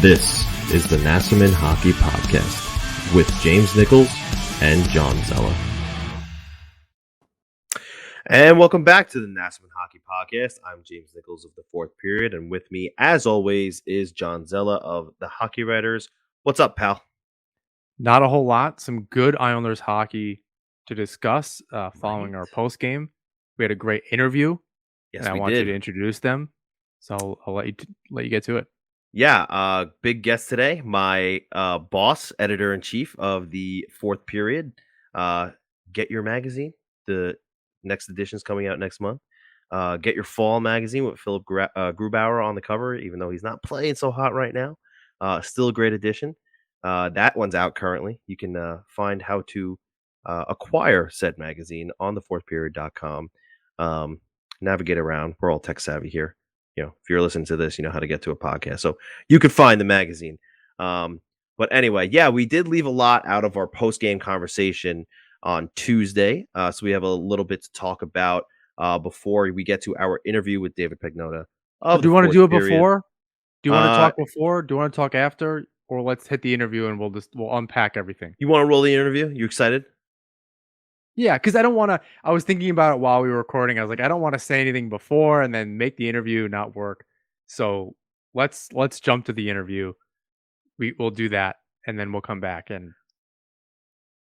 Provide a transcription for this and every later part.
This is the Nasserman Hockey Podcast with James Nichols and John Zella. And welcome back to the Nasserman Hockey Podcast. I'm James Nichols of the Fourth Period, and with me, as always, is John Zella of the Hockey Writers. What's up, pal? Not a whole lot. Some good Islanders hockey to discuss following our post game. We had a great interview, Yes, and I want you to introduce them. So I'll let you get to it. Yeah, big guest today, my boss, editor-in-chief of the Fourth Period. Get Your magazine. The next edition's coming out next month. Get Your Fall magazine with Philip Grubauer on the cover, even though he's not playing so hot right now. Still a great edition. That one's out currently. You can find how to acquire said magazine on thefourthperiod.com. Navigate around. We're all tech savvy here. You know, if you're listening to this, you know how to get to a podcast. So you could find the magazine. But anyway, yeah, we did leave a lot out of our post-game conversation on Tuesday. So we have a little bit to talk about before we get to our interview with David Pagnotta. Do you want to do it before? Do you want to talk before? Do you want to talk after? Or let's hit the interview and we'll unpack everything. You want to roll the interview? You excited? Yeah, because I don't want to. I was thinking about it while we were recording. I was like, I don't want to say anything before and then make the interview not work. So let's jump to the interview. We'll do that, and then we'll come back and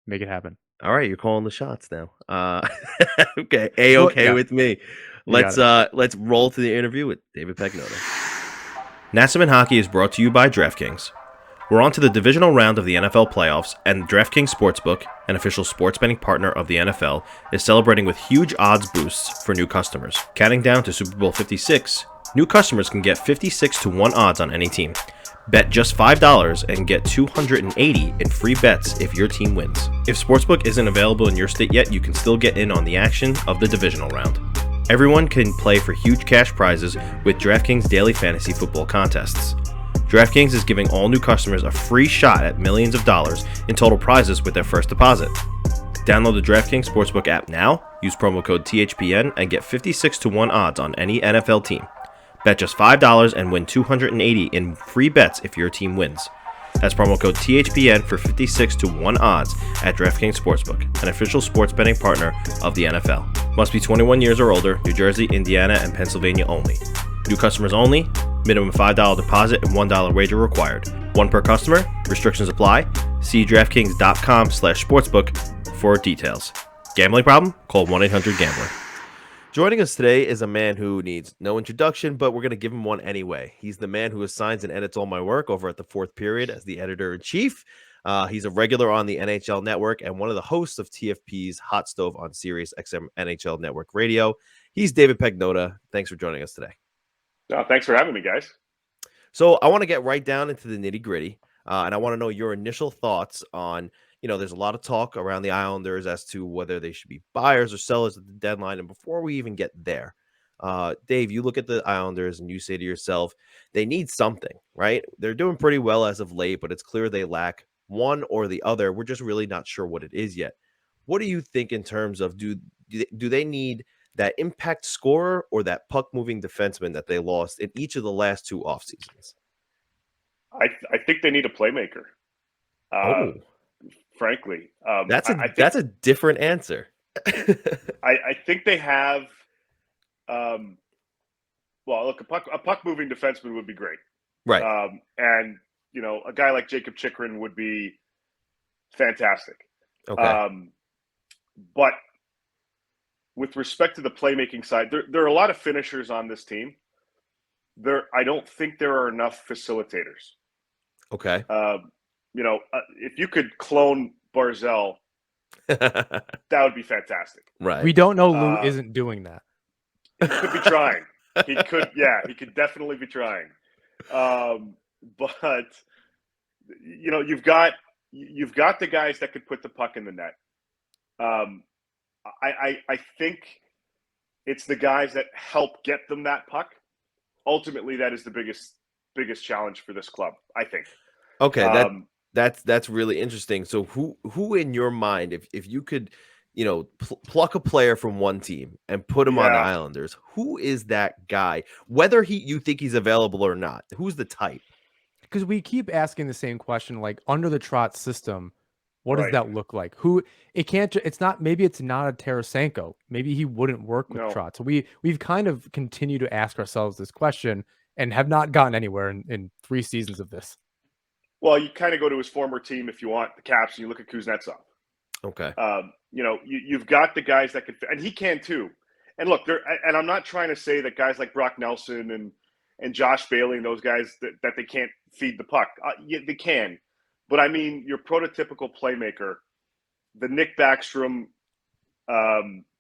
make it happen. All right, you're calling the shots now. Okay, A-okay with me. Let's roll to the interview with David Pagnotta. Nasserman Hockey is brought to you by DraftKings. We're on to the divisional round of the NFL playoffs, and DraftKings Sportsbook, an official sports betting partner of the NFL, is celebrating with huge odds boosts for new customers. Counting down to Super Bowl 56, new customers can get 56-1 odds on any team. Bet just $5 and get $280 in free bets if your team wins. If Sportsbook isn't available in your state yet, you can still get in on the action of the divisional round. Everyone can play for huge cash prizes with DraftKings daily fantasy football contests. DraftKings is giving all new customers a free shot at millions of dollars in total prizes with their first deposit. Download the DraftKings Sportsbook app now, use promo code THPN, and get 56-1 odds on any NFL team. Bet just $5 and win $280 in free bets if your team wins. That's promo code THPN for 56-1 odds at DraftKings Sportsbook, an official sports betting partner of the NFL. Must be 21 years or older, New Jersey, Indiana, and Pennsylvania only. New customers only. Minimum $5 deposit and $1 wager required. One per customer. Restrictions apply. See DraftKings.com/sportsbook for details. Gambling problem? Call 1-800-GAMBLER. Joining us today is a man who needs no introduction, but we're going to give him one anyway. He's the man who assigns and edits all my work over at the Fourth Period as the editor-in-chief. He's a regular on the NHL Network and one of the hosts of TFP's Hot Stove on Sirius XM NHL Network Radio. He's David Pagnotta. Thanks for joining us today. Thanks for having me, guys. So I want to get right down into the nitty-gritty, and I want to know your initial thoughts on, there's a lot of talk around the Islanders as to whether they should be buyers or sellers at the deadline. And before we even get there, Dave, you look at the Islanders and you say to yourself, they need something, right? They're doing pretty well as of late, but it's clear they lack one or the other. We're just really not sure what it is yet. What do you think in terms of do they need that impact scorer or that puck-moving defenseman that they lost in each of the last two off seasons? I think they need a playmaker. Frankly, that's a different answer. I think they have. Well, look, a puck-moving defenseman would be great, right? And a guy like Jakob Chychrun would be fantastic. Okay, but with respect to the playmaking side, there are a lot of finishers on this team. I don't think there are enough facilitators. Okay. If you could clone Barzell, that would be fantastic. Right. We don't know Lou isn't doing that. He could be trying. He could definitely be trying. But you've got the guys that could put the puck in the net. I think it's the guys that help get them that puck. Ultimately, that is the biggest challenge for this club, I think. Okay, that's really interesting. So who in your mind, if you could, pluck a player from one team and put him on the Islanders, who is that guy? Whether you think he's available or not, who's the type? because we keep asking the same question, like under the Trotz system, what does Right. that look like? It's not, maybe it's not a Tarasenko. Maybe he wouldn't work with No. Trotz. So we've kind of continued to ask ourselves this question and have not gotten anywhere in 3 seasons of this. Well, you kind of go to his former team if you want, the Caps, and you look at Kuznetsov. Okay. You've got the guys that can, and he can too. And look, and I'm not trying to say that guys like Brock Nelson and Josh Bailey and those guys that they can't feed the puck. Yeah, they can. But I mean, your prototypical playmaker, the Nick Backstrom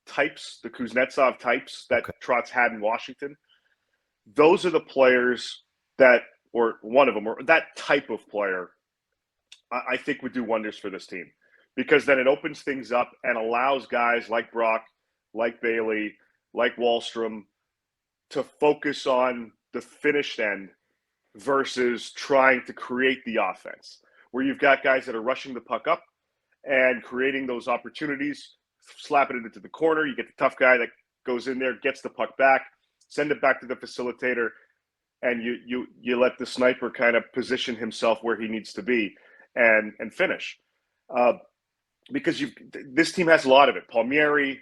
types, the Kuznetsov types that Trotz had in Washington, those are the players that, or one of them, or that type of player, I think would do wonders for this team. Because then it opens things up and allows guys like Brock, like Bailey, like Wahlstrom to focus on the finished end versus trying to create the offense, where you've got guys that are rushing the puck up and creating those opportunities, slapping it into the corner. You get the tough guy that goes in there, gets the puck back, send it back to the facilitator, and you let the sniper kind of position himself where he needs to be and finish. Because this team has a lot of it. Palmieri,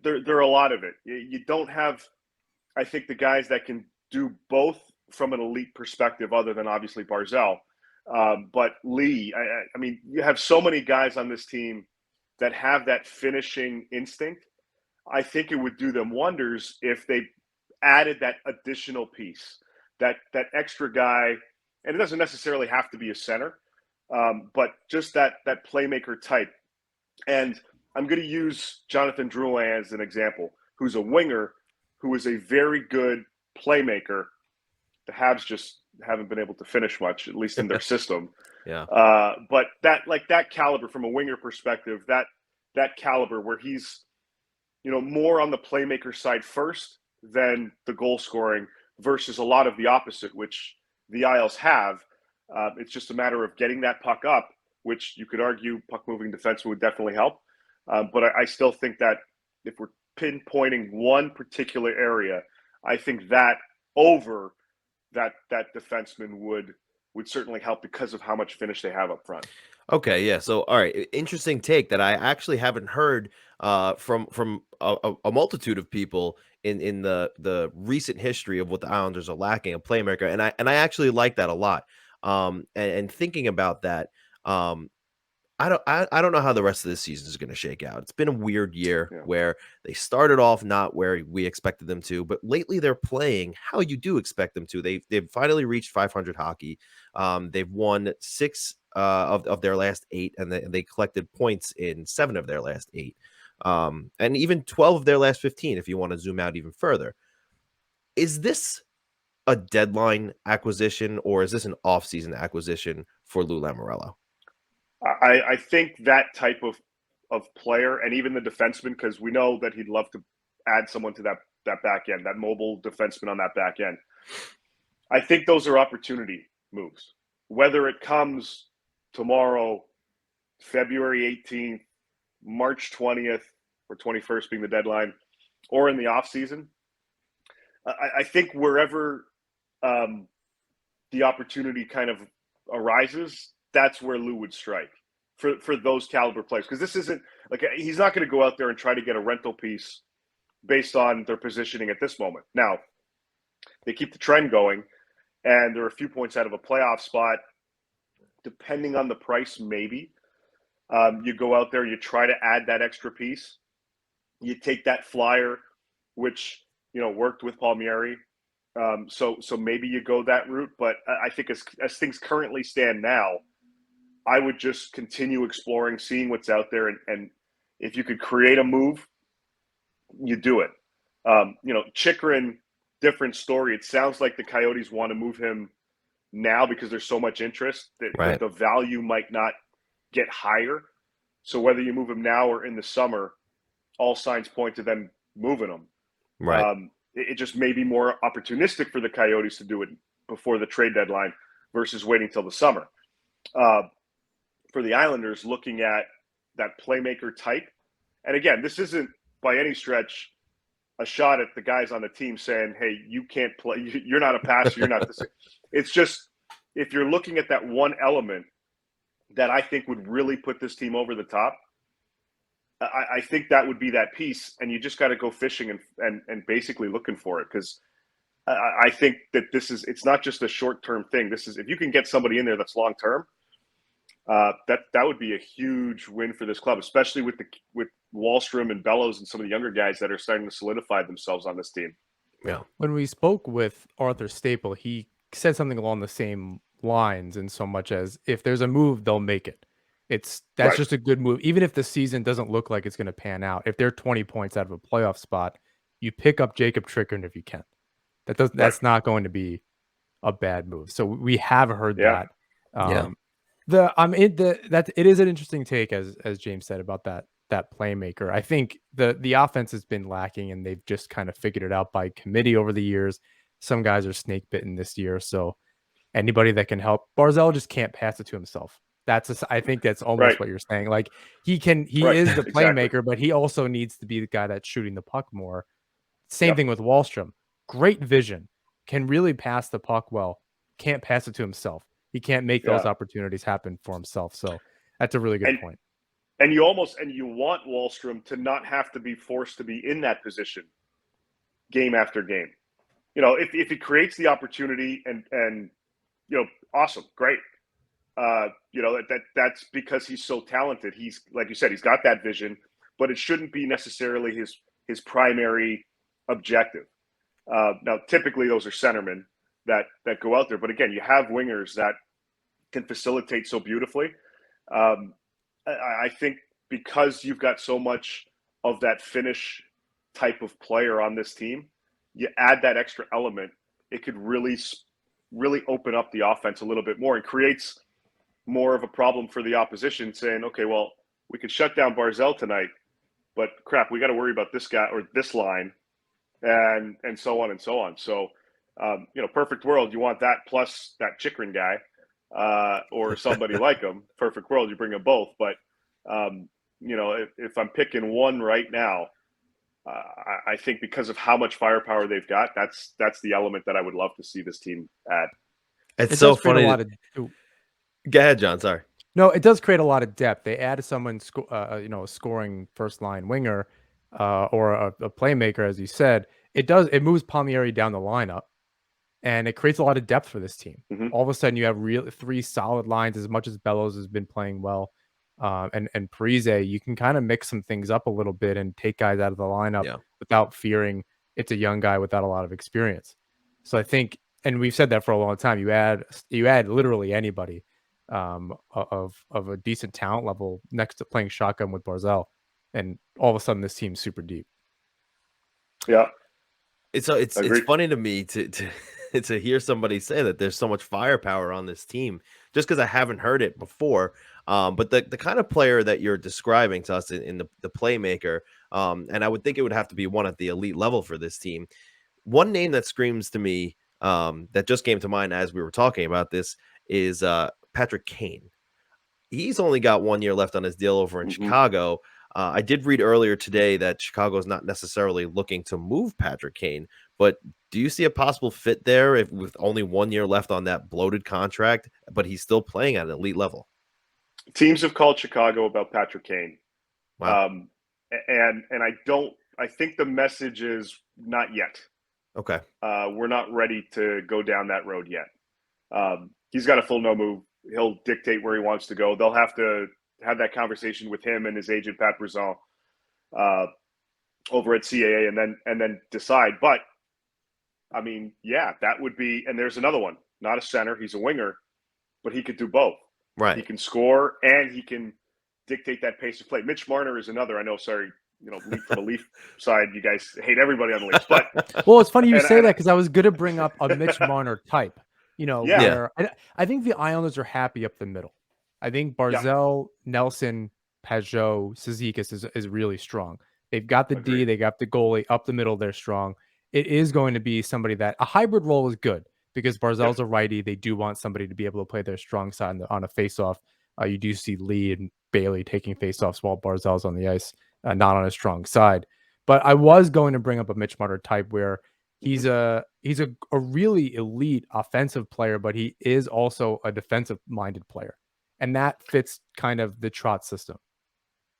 there are a lot of it. You don't have, I think, the guys that can do both from an elite perspective, other than obviously Barzal. But Lee, I mean, you have so many guys on this team that have that finishing instinct. I think it would do them wonders if they added that additional piece, that extra guy, and it doesn't necessarily have to be a center, but just that playmaker type. And I'm going to use Jonathan Drouin as an example, who's a winger, who is a very good playmaker. The Habs just haven't been able to finish much, at least in their system. Yeah. But that caliber from a winger perspective, that caliber where he's, more on the playmaker side first than the goal scoring versus a lot of the opposite, which the Isles have. It's just a matter of getting that puck up, which you could argue puck moving defenseman would definitely help. But I still think that if we're pinpointing one particular area, I think that over that defenseman would certainly help because of how much finish they have up front. Okay, yeah. So, all right, interesting take that I actually haven't heard from a multitude of people in the recent history of what the Islanders are lacking, a playmaker, and I actually like that a lot. And thinking about that, I don't know how the rest of this season is going to shake out. It's been a weird year where they started off not where we expected them to, but lately they're playing how you do expect them to. They've finally reached 500 hockey. They've won 6 of their last 8, and they collected points in 7 of their last 8, and even 12 of their last 15. If you want to zoom out even further, is this a deadline acquisition or is this an off-season acquisition for Lou Lamoriello? I think that type of player, and even the defenseman, because we know that he'd love to add someone to that back end, that mobile defenseman on that back end. I think those are opportunity moves. Whether it comes tomorrow, February 18th, March 20th, or 21st being the deadline, or in the offseason, I think wherever the opportunity kind of arises, that's where Lou would strike for those caliber players. Because this isn't like, he's not going to go out there and try to get a rental piece based on their positioning at this moment. Now, they keep the trend going, and they're a few points out of a playoff spot. Depending on the price, maybe you go out there, you try to add that extra piece. You take that flyer, which worked with Palmieri. So maybe you go that route. But I think as things currently stand now, I would just continue exploring, seeing what's out there, and if you could create a move, you do it. Chychrun, different story. It sounds like the Coyotes want to move him now because there's so much interest that the value might not get higher. So whether you move him now or in the summer, all signs point to them moving him. Right. It just may be more opportunistic for the Coyotes to do it before the trade deadline versus waiting till the summer. For the Islanders, looking at that playmaker type, and again, this isn't by any stretch a shot at the guys on the team saying, hey, you can't play, you're not a passer, you're not this. It's just if you're looking at that one element that I think would really put this team over the top, I think that would be that piece, and you just got to go fishing and basically looking for it, because I think that it's not just a short-term thing. This is, if you can get somebody in there that's long-term, that would be a huge win for this club, especially with Wahlstrom and Bellows and some of the younger guys that are starting to solidify themselves on this team. Yeah. When we spoke with Arthur Staple, he said something along the same lines, in so much as, if there's a move, they'll make it. That's Right. just a good move. Even if the season doesn't look like it's going to pan out, if they're 20 points out of a playoff spot, you pick up Jakob Chychrun if you can. That's not going to be a bad move. So we have heard that. It is an interesting take, as James said, about that playmaker. I think the offense has been lacking, and they've just kind of figured it out by committee over the years. Some guys are snake bitten this year, so anybody that can help. Barzal just can't pass it to himself. I think that's almost what you're saying. Like, he is the playmaker, exactly. but he also needs to be the guy that's shooting the puck more. Same thing with Wahlstrom. Great vision, can really pass the puck well, can't pass it to himself. He can't make those opportunities happen for himself. So that's a really good point. And you want Wahlstrom to not have to be forced to be in that position game after game. You know, if he creates the opportunity and you know, awesome, great. You know, that's because he's so talented. He's, like you said, he's got that vision, but it shouldn't be necessarily his primary objective. Now, typically those are centermen that go out there, but again, you have wingers that can facilitate so beautifully. I think because you've got so much of that finish type of player on this team, you add that extra element, it could really open up the offense a little bit more, and creates more of a problem for the opposition, saying, okay, well, we could shut down Barzal tonight, but crap, we got to worry about this guy or this line, and so on and so on. So, you know, perfect world, you want that plus that Chychrun guy, or somebody like him. Perfect world, you bring them both. But, you know, if I'm picking one right now, I think because of how much firepower they've got, that's the element that I would love to see this team add. It's so funny. Go ahead, John. Sorry. No, it does create a lot of depth. They added someone, you know, a scoring first line winger, or a playmaker, as you said. It moves Palmieri down the lineup, and it creates a lot of depth for this team. Mm-hmm. All of a sudden, you have three solid lines. As much as Bellows has been playing well, and Parise, you can kind of mix some things up a little bit and take guys out of the lineup without fearing it's a young guy without a lot of experience. So I think, and we've said that for a long time, you add literally anybody of a decent talent level next to playing shotgun with Barzal, and all of a sudden this team's super deep. Yeah. It's funny to me to hear somebody say that there's so much firepower on this team, just because I haven't heard it before. But the kind of player that you're describing to us in the playmaker, and I would think it would have to be one at the elite level for this team. One name that screams to me, that just came to mind as we were talking about this, is Patrick Kane. He's only got 1 year left on his deal over in Chicago. I did read earlier today that Chicago is not necessarily looking to move Patrick Kane, but do you see a possible fit there with only 1 year left on that bloated contract, but he's still playing at an elite level? Teams have called Chicago about Patrick Kane. Wow. And I think the message is not yet. Okay. We're not ready to go down that road yet. He's got a full no move. He'll dictate where he wants to go. They'll have to have that conversation with him and his agent, Pat Brisson, over at CAA, and then decide. But I mean, yeah, that would be, and there's another one, not a center. He's a winger, but he could do both. Right. He can score and he can dictate that pace of play. Mitch Marner is another. I know, sorry, you know, from the Leaf side, you guys hate everybody on the Leafs, but well, it's funny you say that, because I was going to bring up a Mitch Marner type. You know, where I think the Islanders are happy up the middle. I think Barzal, Nelson, Pajot, Cizikas is really strong. They've got the D, they got the goalie up the middle. They're strong. It is going to be somebody that a hybrid role is good, because Barzal's a righty. They do want somebody to be able to play their strong side on a faceoff. You do see Lee and Bailey taking faceoffs while Barzal's on the ice, not on a strong side. But I was going to bring up a Mitch Marner type where He's a really elite offensive player, but he is also a defensive minded player, and that fits kind of the Trotz system.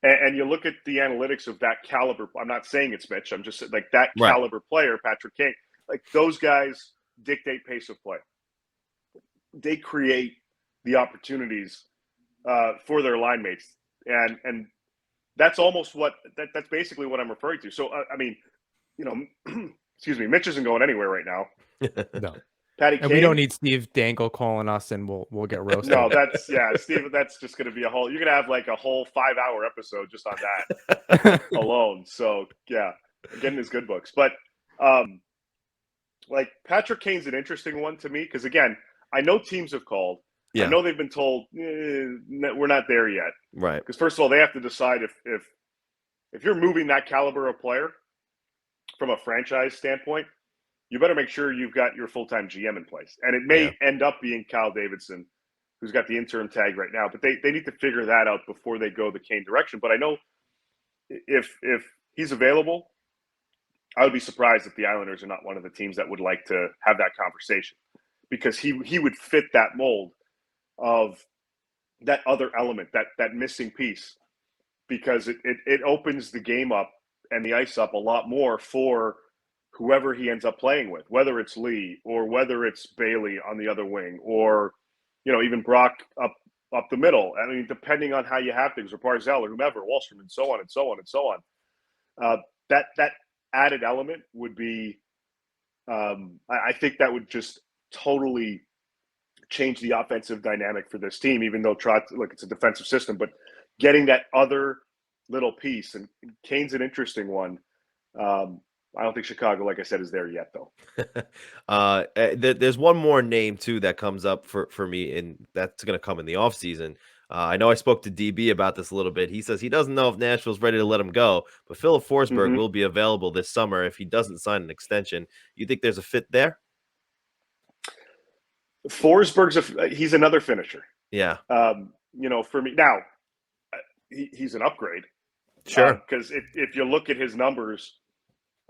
And you look at the analytics of that caliber. I'm not saying it's Mitch. I'm just like that caliber player, Patrick Kane. Like those guys dictate pace of play. They create the opportunities for their line mates, and that's almost that's basically what I'm referring to. So I mean, excuse me, Mitch isn't going anywhere right now. No. Patty And Kane, we don't need Steve Dangle calling us, and we'll get roasted. No, Steve. That's just going to be a whole. You're going to have like a whole 5-hour episode just on that alone. So yeah, getting his good books. But like Patrick Kane's an interesting one to me because again, I know teams have called. Yeah. I know they've been told we're not there yet. Right. Because first of all, they have to decide if you're moving that caliber of player from a franchise standpoint, you better make sure you've got your full-time GM in place. And it may end up being Kyle Davidson, who's got the interim tag right now. But they need to figure that out before they go the Kane direction. But I know if he's available, I would be surprised if the Islanders are not one of the teams that would like to have that conversation. Because he would fit that mold of that other element, that missing piece. Because it opens the game up and the ice up a lot more for whoever he ends up playing with, whether it's Lee or whether it's Bailey on the other wing or, even Brock up the middle. I mean, depending on how you have things, or Barzell or whomever, Wallstrom, and so on and so on and so on. That added element would be, I think that would just totally change the offensive dynamic for this team, even though it's a defensive system, but getting that other little piece, and Kane's an interesting one. I don't think Chicago, like I said, is there yet, though. There's one more name, too, that comes up for me, and that's going to come in the offseason. I know I spoke to DB about this a little bit. He says he doesn't know if Nashville's ready to let him go, but Philip Forsberg will be available this summer if he doesn't sign an extension. You think there's a fit there? Forsberg's he's another finisher. Yeah. For me now, he's an upgrade. Sure. Because if you look at his numbers,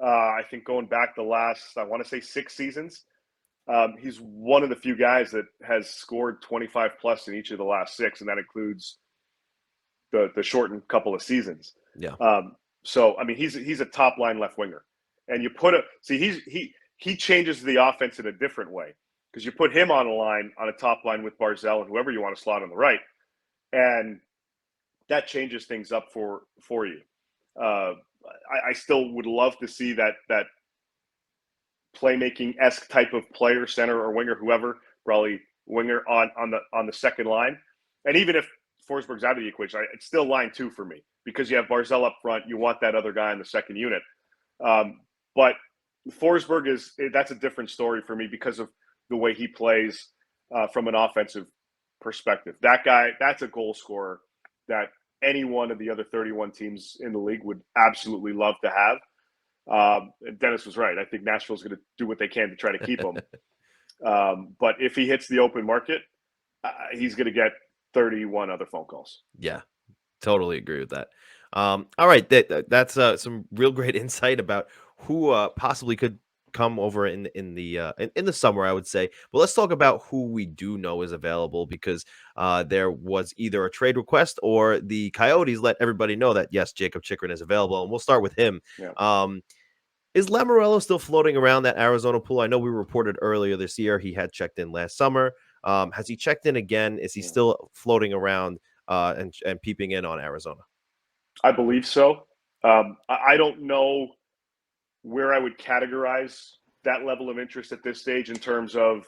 I think going back the last, I want to say 6 seasons, he's one of the few guys that has scored 25 plus in each of the last 6, and that includes the shortened couple of seasons. Yeah. So I mean, he's a top line left winger, and you put he changes the offense in a different way because you put him on a top line with Barzell and whoever you want to slot on the right, and that changes things up for you. I still would love to see that playmaking-esque type of player, center or winger, whoever, probably winger on the second line. And even if Forsberg's out of the equation, it's still line 2 for me because you have Barzell up front. You want that other guy in the second unit. But Forsberg that's a different story for me because of the way he plays from an offensive perspective. That guy, that's a goal scorer that any one of the other 31 teams in the league would absolutely love to have. Dennis was right. I think Nashville's going to do what they can to try to keep him. But if he hits the open market, he's going to get 31 other phone calls. Yeah, totally agree with that. All right, that's some real great insight about who possibly could come over in the summer, I would say. But let's talk about who we do know is available because there was either a trade request or the Coyotes let everybody know that yes, Jakob Chychrun is available, and we'll start with him. Yeah. Is Lamoriello still floating around that Arizona pool? I know we reported earlier this year he had checked in last summer. Has he checked in again? Is he still floating around and peeping in on Arizona? I believe so. I don't know where I would categorize that level of interest at this stage in terms of,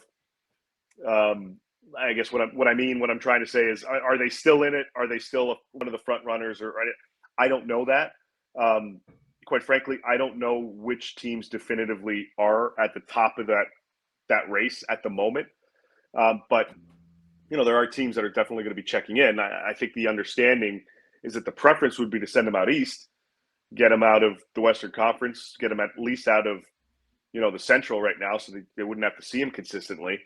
I guess what I'm trying to say is, are they still in it? Are they still one of the front runners? Or I don't know that. Quite frankly, I don't know which teams definitively are at the top of that race at the moment. But there are teams that are definitely going to be checking in. I think the understanding is that the preference would be to send them out east, get them out of the Western Conference, get them at least out of, the Central right now, so they wouldn't have to see him consistently.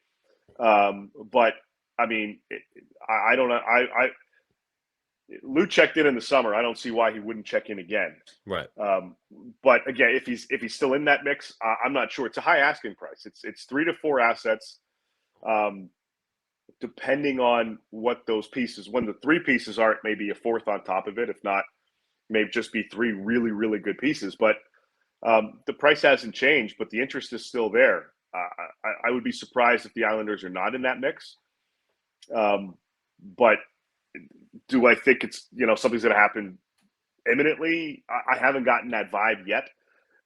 But I mean, I don't know. Lou checked in the summer. I don't see why he wouldn't check in again. Right. But again, if he's still in that mix, I'm not sure. It's a high asking price. It's 3 to 4 assets, depending on what those pieces. When the 3 pieces are, it may be a 4th on top of it. If not, it may just be 3 really, really good pieces. But the price hasn't changed, but the interest is still there. I would be surprised if the Islanders are not in that mix. But do I think it's something's going to happen imminently? I haven't gotten that vibe yet,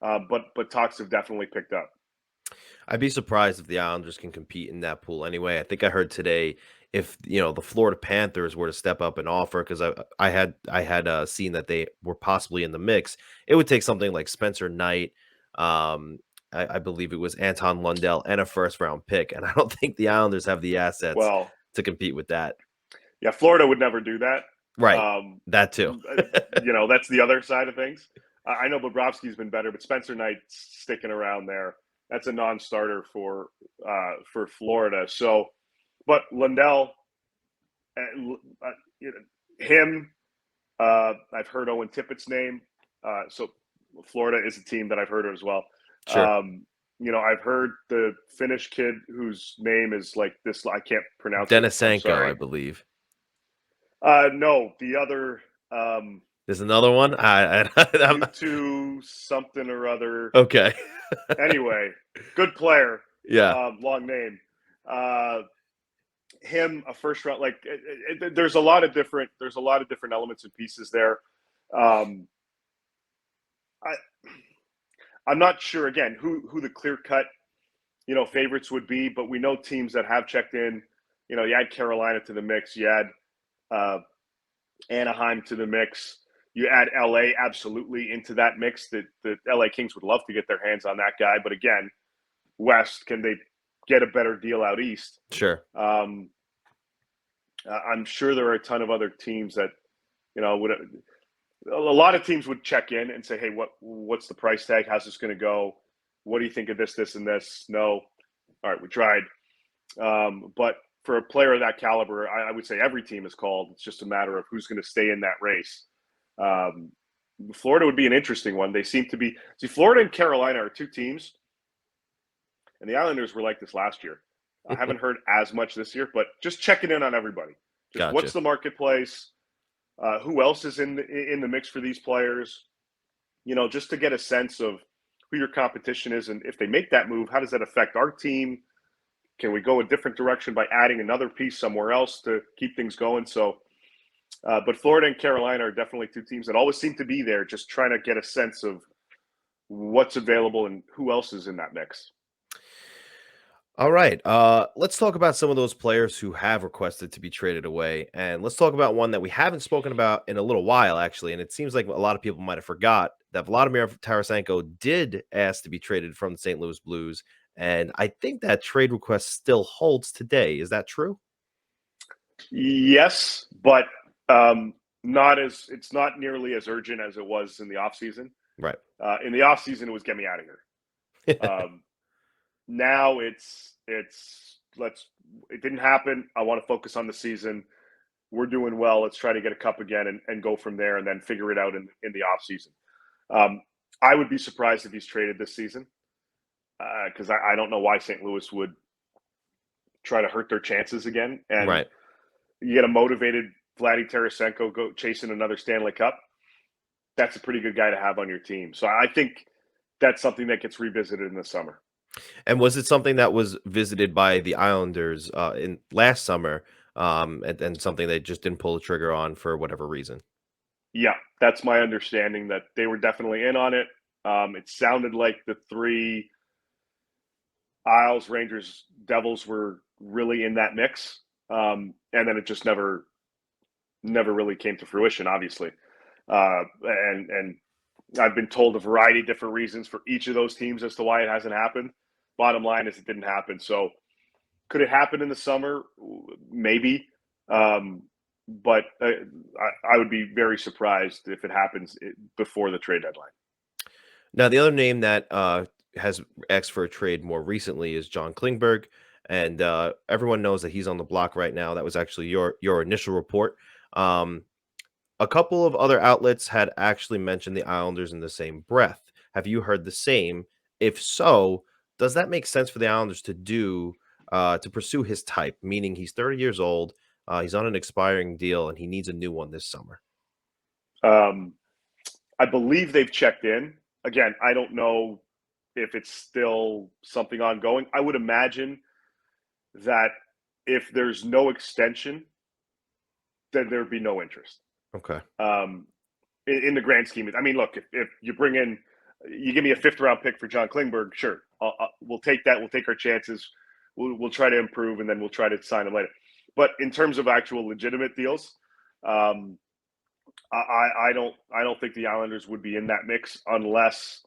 but talks have definitely picked up. I'd be surprised if the Islanders can compete in that pool anyway. I think I heard today if the Florida Panthers were to step up and offer, because I had seen that they were possibly in the mix. It would take something like Spencer Knight. I believe it was Anton Lundell and a 1st-round pick, and I don't think the Islanders have the assets to compete with that. Yeah, Florida would never do that. Right. That too. That's the other side of things. I know Bobrovsky's been better, but Spencer Knight's sticking around there. That's a non-starter for Florida. So, but Lundell, him, I've heard Owen Tippett's name. So Florida is a team that I've heard of as well. Sure. I've heard the Finnish kid whose name is like this. I can't pronounce Denisenko, I believe. No, the other. There's another one. I'm to something or other. Okay. Anyway, good player. Yeah. Long name. Him a 1st round. Like there's a lot of different elements and pieces there. I'm not sure again who the clear cut favorites would be, but we know teams that have checked in. You add Carolina to the mix. You add Anaheim to the mix. You add LA absolutely into that mix. The LA Kings would love to get their hands on that guy, but again, West, can they get a better deal out East? Sure. I'm sure there are a ton of other teams that would. A lot of teams would check in and say, "Hey, what's the price tag? How's this going to go? What do you think of this, this, and this?" No, all right, we tried. But for a player of that caliber, I would say every team is called. It's just a matter of who's going to stay in that race. Florida would be an interesting one. They seem to be. See, Florida and Carolina are 2 teams, and the Islanders were like this last year. I haven't heard as much this year, but just checking in on everybody. Just Gotcha. What's the marketplace? Who else is in the mix for these players? Just to get a sense of who your competition is, and if they make that move, how does that affect our team? Can we go a different direction by adding another piece somewhere else to keep things going? So, but Florida and Carolina are definitely 2 teams that always seem to be there, just trying to get a sense of what's available and who else is in that mix. All right. Let's talk about some of those players who have requested to be traded away. And let's talk about one that we haven't spoken about in a little while, actually. And it seems like a lot of people might have forgot that Vladimir Tarasenko did ask to be traded from the St. Louis Blues. And I think that trade request still holds today. Is that true? Yes, but it's not nearly as urgent as it was in the offseason. Right. In the offseason, it was get me out of here. Now it didn't happen. I want to focus on the season. We're doing well. Let's try to get a cup again and go from there and then figure it out in the off season. I would be surprised if he's traded this season because I don't know why St. Louis would try to hurt their chances again. And right. You get a motivated Vladdy Tarasenko go chasing another Stanley Cup. That's a pretty good guy to have on your team. So I think that's something that gets revisited in the summer. And was it something that was visited by the Islanders in last summer and something they just didn't pull the trigger on for whatever reason? Yeah, that's my understanding, that they were definitely in on it. It sounded like the 3 Isles, Rangers, Devils were really in that mix. And then it just never really came to fruition, obviously. And I've been told a variety of different reasons for each of those teams as to why it hasn't happened. Bottom line is it didn't happen. So could it happen in the summer? Maybe. But I would be very surprised if it happens before the trade deadline. Now, the other name that has asked for a trade more recently is John Klingberg. And everyone knows that he's on the block right now. That was actually your initial report. a couple of other outlets had actually mentioned the Islanders in the same breath. Have you heard the same? If so, does that make sense for the Islanders to pursue his type? Meaning he's 30 years old, he's on an expiring deal, and he needs a new one this summer. I believe they've checked in. Again, I don't know if it's still something ongoing. I would imagine that if there's no extension, then there'd be no interest. Okay. In the grand scheme, I mean, look, if you bring in, you give me a 5th-round pick for John Klingberg, sure, we'll take that. We'll take our chances. We'll try to improve, and then we'll try to sign him later. But in terms of actual legitimate deals, I don't think the Islanders would be in that mix unless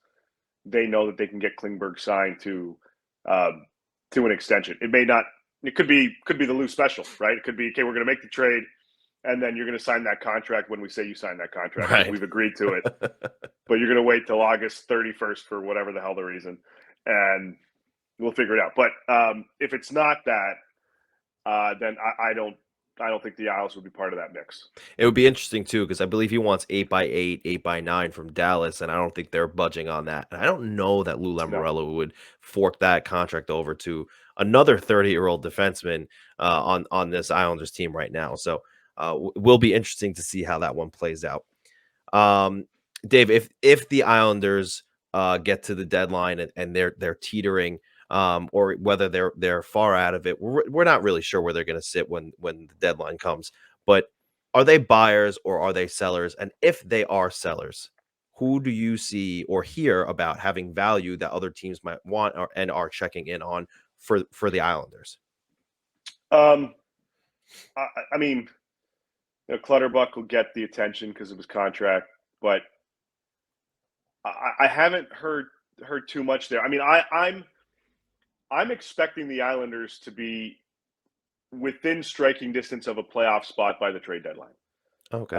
they know that they can get Klingberg signed to an extension. It may not. It could be the Lou special, right? It could be, okay, we're going to make the trade, and then you're going to sign that contract when we say you sign that contract. Right. We've agreed to it, but you're going to wait till August 31st for whatever the hell the reason, and we'll figure it out. But if it's not that, then I don't think the Isles would be part of that mix. It would be interesting too, because I believe he wants 8x8, 8x9 from Dallas, and I don't think they're budging on that. And I don't know that Lou Lamoriello would fork that contract over to another 30-year-old defenseman on this Islanders team right now. So will be interesting to see how that one plays out. Dave, if the Islanders get to the deadline and they're teetering, or whether they're far out of it, we're not really sure where they're going to sit when the deadline comes. But are they buyers or are they sellers? And if they are sellers, who do you see or hear about having value that other teams might want and are checking in on for the Islanders? I mean, Clutterbuck will get the attention because of his contract, but I haven't heard too much there. I mean, I'm expecting the Islanders to be within striking distance of a playoff spot by the trade deadline. Okay.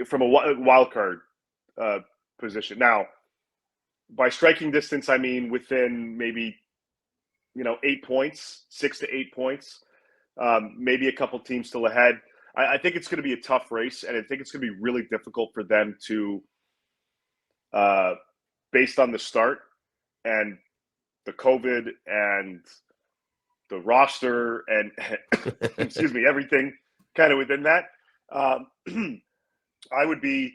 From a wild card position. Now, by striking distance, I mean within maybe 8 points, 6 to 8 points, maybe a couple teams still ahead. I think it's going to be a tough race, and I think it's going to be really difficult for them to, based on the start and the COVID and the roster and excuse me, everything kind of within that. I would be,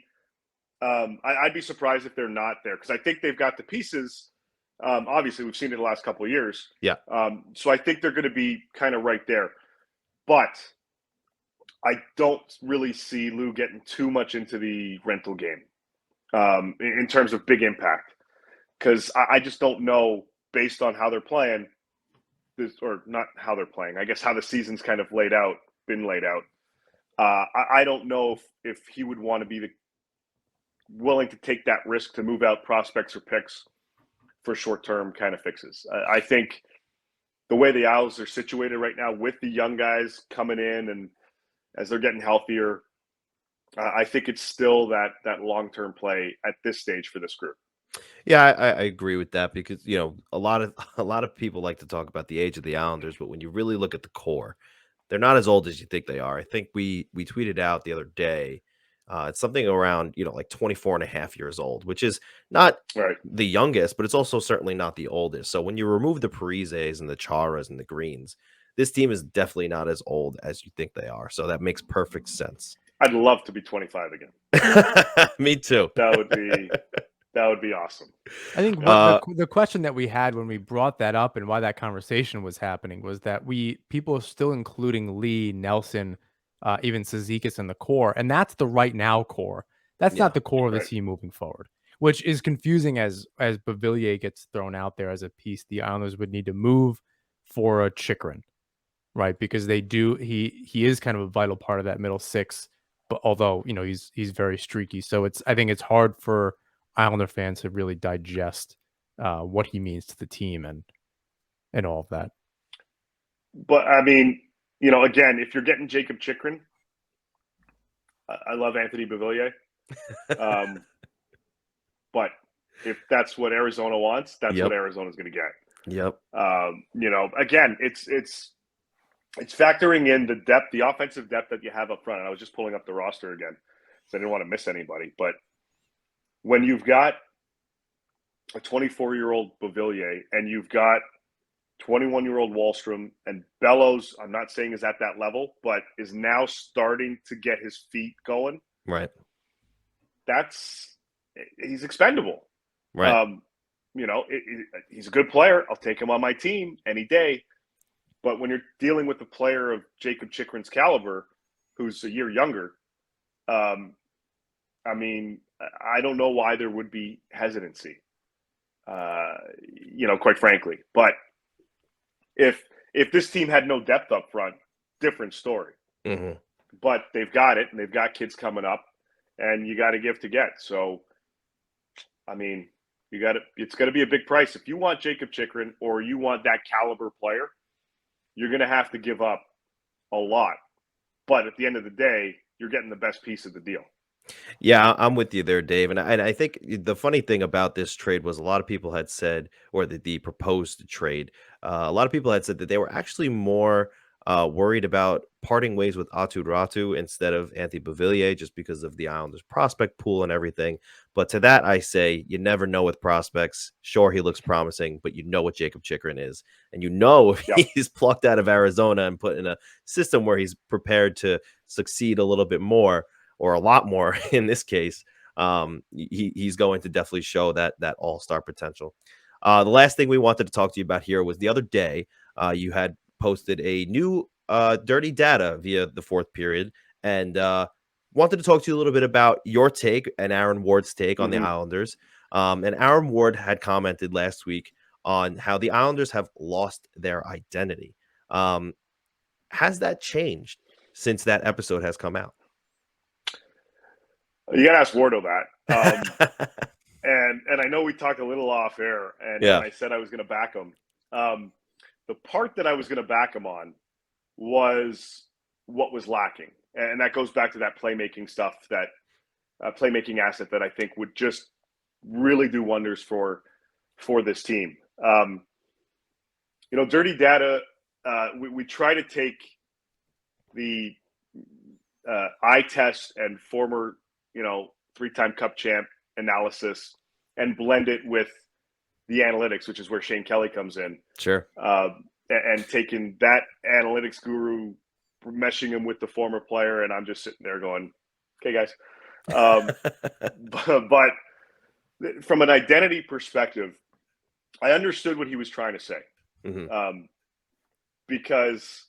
I'd be surprised if they're not there, because I think they've got the pieces. Obviously, we've seen it the last couple of years. Yeah. So I think they're going to be kind of right there, but I don't really see Lou getting too much into the rental game in terms of big impact, because I just don't know, based on how they're playing, or not how they're playing, I guess how the season's kind of been laid out. I don't know if he would want to be willing to take that risk to move out prospects or picks for short-term kind of fixes. I think the way the Owls are situated right now, with the young guys coming in and as they're getting healthier, I think it's still that long-term play at this stage for this group. Yeah, I agree with that, because a lot of people like to talk about the age of the Islanders, but when you really look at the core, they're not as old as you think they are. I think we tweeted out the other day, it's something around like 24 and a half years old, which is not the youngest, but it's also certainly not the oldest. So when you remove the Parises and the Charas and the Greens, this team is definitely not as old as you think they are. So that makes perfect sense. I'd love to be 25 again. Me too. That would be awesome. I think the question that we had when we brought that up and why that conversation was happening was that people are still including Lee, Nelson, even Cizikas in the core, and that's the right now core. That's not the core of the team moving forward, which is confusing as Beauvillier gets thrown out there as a piece. The Islanders would need to move for a Chychrun, right? Because he is kind of a vital part of that middle six, but although he's very streaky, so I think it's hard for Islander fans to really digest what he means to the team and all of that. But I mean, again, if you're getting Jakob Chychrun, I love Anthony Beauvillier. But if that's what Arizona wants, that's what Arizona's going to get. Yep. Again, it's factoring in the depth, the offensive depth that you have up front. And I was just pulling up the roster again. so I didn't want to miss anybody. But when you've got a 24-year-old Beauvillier and you've got 21-year-old Wahlstrom, and Bellows, I'm not saying is at that level, but is now starting to get his feet going. Right. He's expendable. Right. He's a good player. I'll take him on my team any day. But when you're dealing with a player of Jakob Chychrun's caliber, who's a year younger, I don't know why there would be hesitancy, quite frankly. But if this team had no depth up front, different story. Mm-hmm. But they've got it, and they've got kids coming up, and you got to give to get. So, it's going to be a big price. If you want Jakob Chychrun or you want that caliber player, you're going to have to give up a lot. But at the end of the day, you're getting the best piece of the deal. Yeah, I'm with you there, Dave. And I think the funny thing about this trade was a lot of people had said, or the proposed trade, a lot of people had said that they were actually more worried about parting ways with Aatu Ratu instead of Antti Beauvillier, just because of the Islanders prospect pool and everything. But to that, I say you never know with prospects. Sure, he looks promising, but you know what Jakob Chychrun is. And if he's plucked out of Arizona and put in a system where he's prepared to succeed a little bit more, or a lot more in this case, he's going to definitely show that all-star potential. The last thing we wanted to talk to you about here was the other day, you had posted a new dirty data via the Fourth Period, and wanted to talk to you a little bit about your take and Aaron Ward's take on the Islanders. And Aaron Ward had commented last week on how the Islanders have lost their identity. Has that changed since that episode has come out? You got to ask Wardo that. And I know we talked a little off air, and I said I was going to back him. The part that I was going to back him on was what was lacking. And that goes back to that playmaking stuff, that playmaking asset that I think would just really do wonders for this team. Dirty data, we try to take the eye test and former, 3-time Cup champ analysis and blend it with the analytics, which is where Shane Kelly comes in. Sure. And taking that analytics guru, meshing him with the former player, and I'm just sitting there going, okay, guys. But from an identity perspective, I understood what he was trying to say. Mm-hmm. Because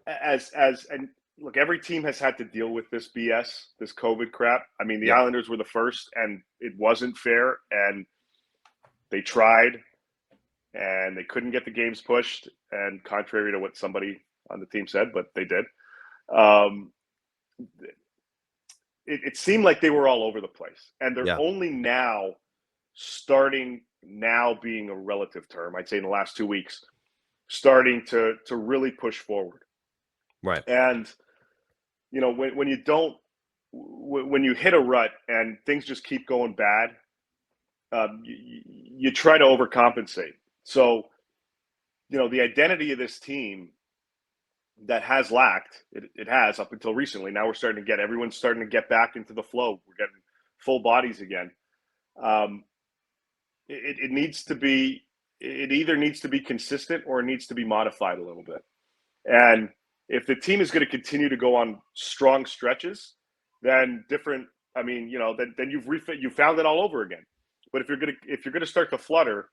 and look, every team has had to deal with this BS, this COVID crap. The Islanders were the first, and it wasn't fair, and they tried, and they couldn't get the games pushed, and contrary to what somebody on the team said, but they did. It seemed like they were all over the place, and they're only now being a relative term, I'd say in the last 2 weeks, starting to really push forward. Right. And, when you hit a rut and things just keep going bad, you try to overcompensate. So, the identity of this team that has lacked, it has up until recently. Now everyone's starting to get back into the flow. We're getting full bodies again. It needs to be, it either needs to be consistent or it needs to be modified a little bit. And if the team is going to continue to go on strong stretches, then then you found it all over again. But if you're going to start to flutter,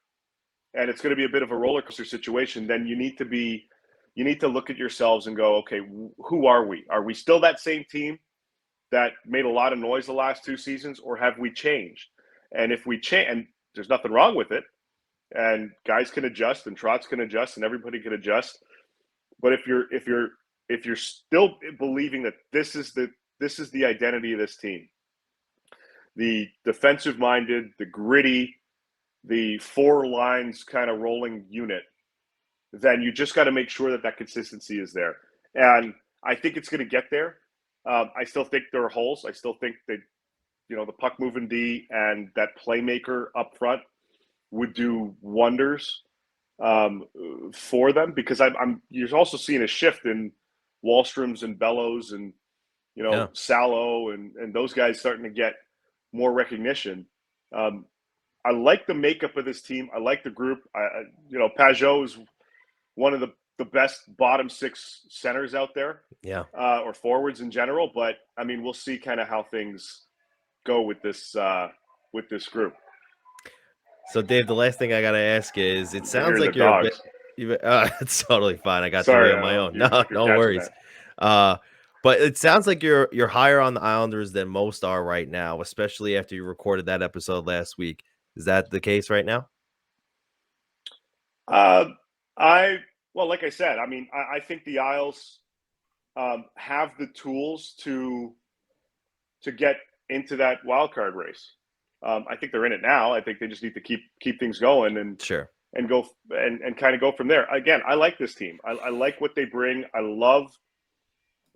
and it's going to be a bit of a roller coaster situation, then you need to look at yourselves and go, okay, who are we? Are we still that same team that made a lot of noise the last 2 seasons, or have we changed? And if we change, and there's nothing wrong with it, and guys can adjust, and Trotz can adjust, and everybody can adjust. But if you're still believing that this is the identity of this team, the defensive-minded, the gritty, the 4 lines kind of rolling unit, then you just got to make sure that consistency is there. And I think it's going to get there. I still think there are holes. I still think that, the puck moving D and that playmaker up front would do wonders for them, because you're also seeing a shift in Wahlstrom's and Bellows and, Yeah. Salo and those guys starting to get more recognition. I like the makeup of this team. I like the group. Pagnotta is one of the best bottom six centers out there. Yeah. Or forwards in general. But I mean, we'll see kind of how things go with this group. So, Dave, the last thing I got to ask is, it sounds Hear like the you're dogs. a bit. It's totally fine. I got Sorry, 3 on my own. No, you're no catching worries. But it sounds like you're higher on the Islanders than most are right now, especially after you recorded that episode last week. Is that the case right now? Like I said, I mean, I think the Isles have the tools to get into that wild card race. I think they're in it now. I think they just need to keep things going and Sure. and go and kind of go from there. Again, I like this team. I like what they bring. I love,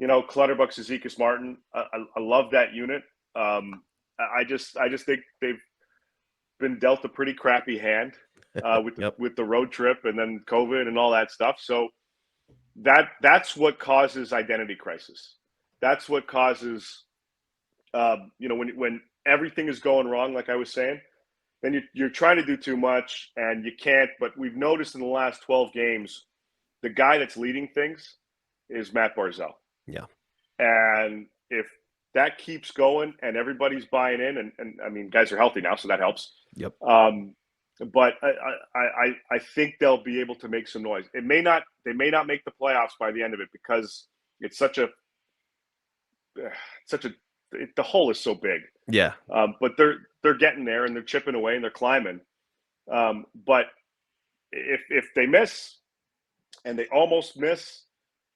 Clutterbuck, Zizekas, Martin. I love that unit. I just think they've been dealt a pretty crappy hand with the road trip and then COVID and all that stuff. So that's what causes identity crisis. That's what causes, when everything is going wrong, like I was saying, then you're trying to do too much and you can't. But we've noticed in the last 12 games, the guy that's leading things is Matt Barzal. Yeah. And if that keeps going and everybody's buying in, and I mean, guys are healthy now, so that helps. Yep. But I think they'll be able to make some noise. They may not make the playoffs by the end of it because it's the hole is so big. Yeah. But they're getting there and they're chipping away and they're climbing. But if they miss and they almost miss,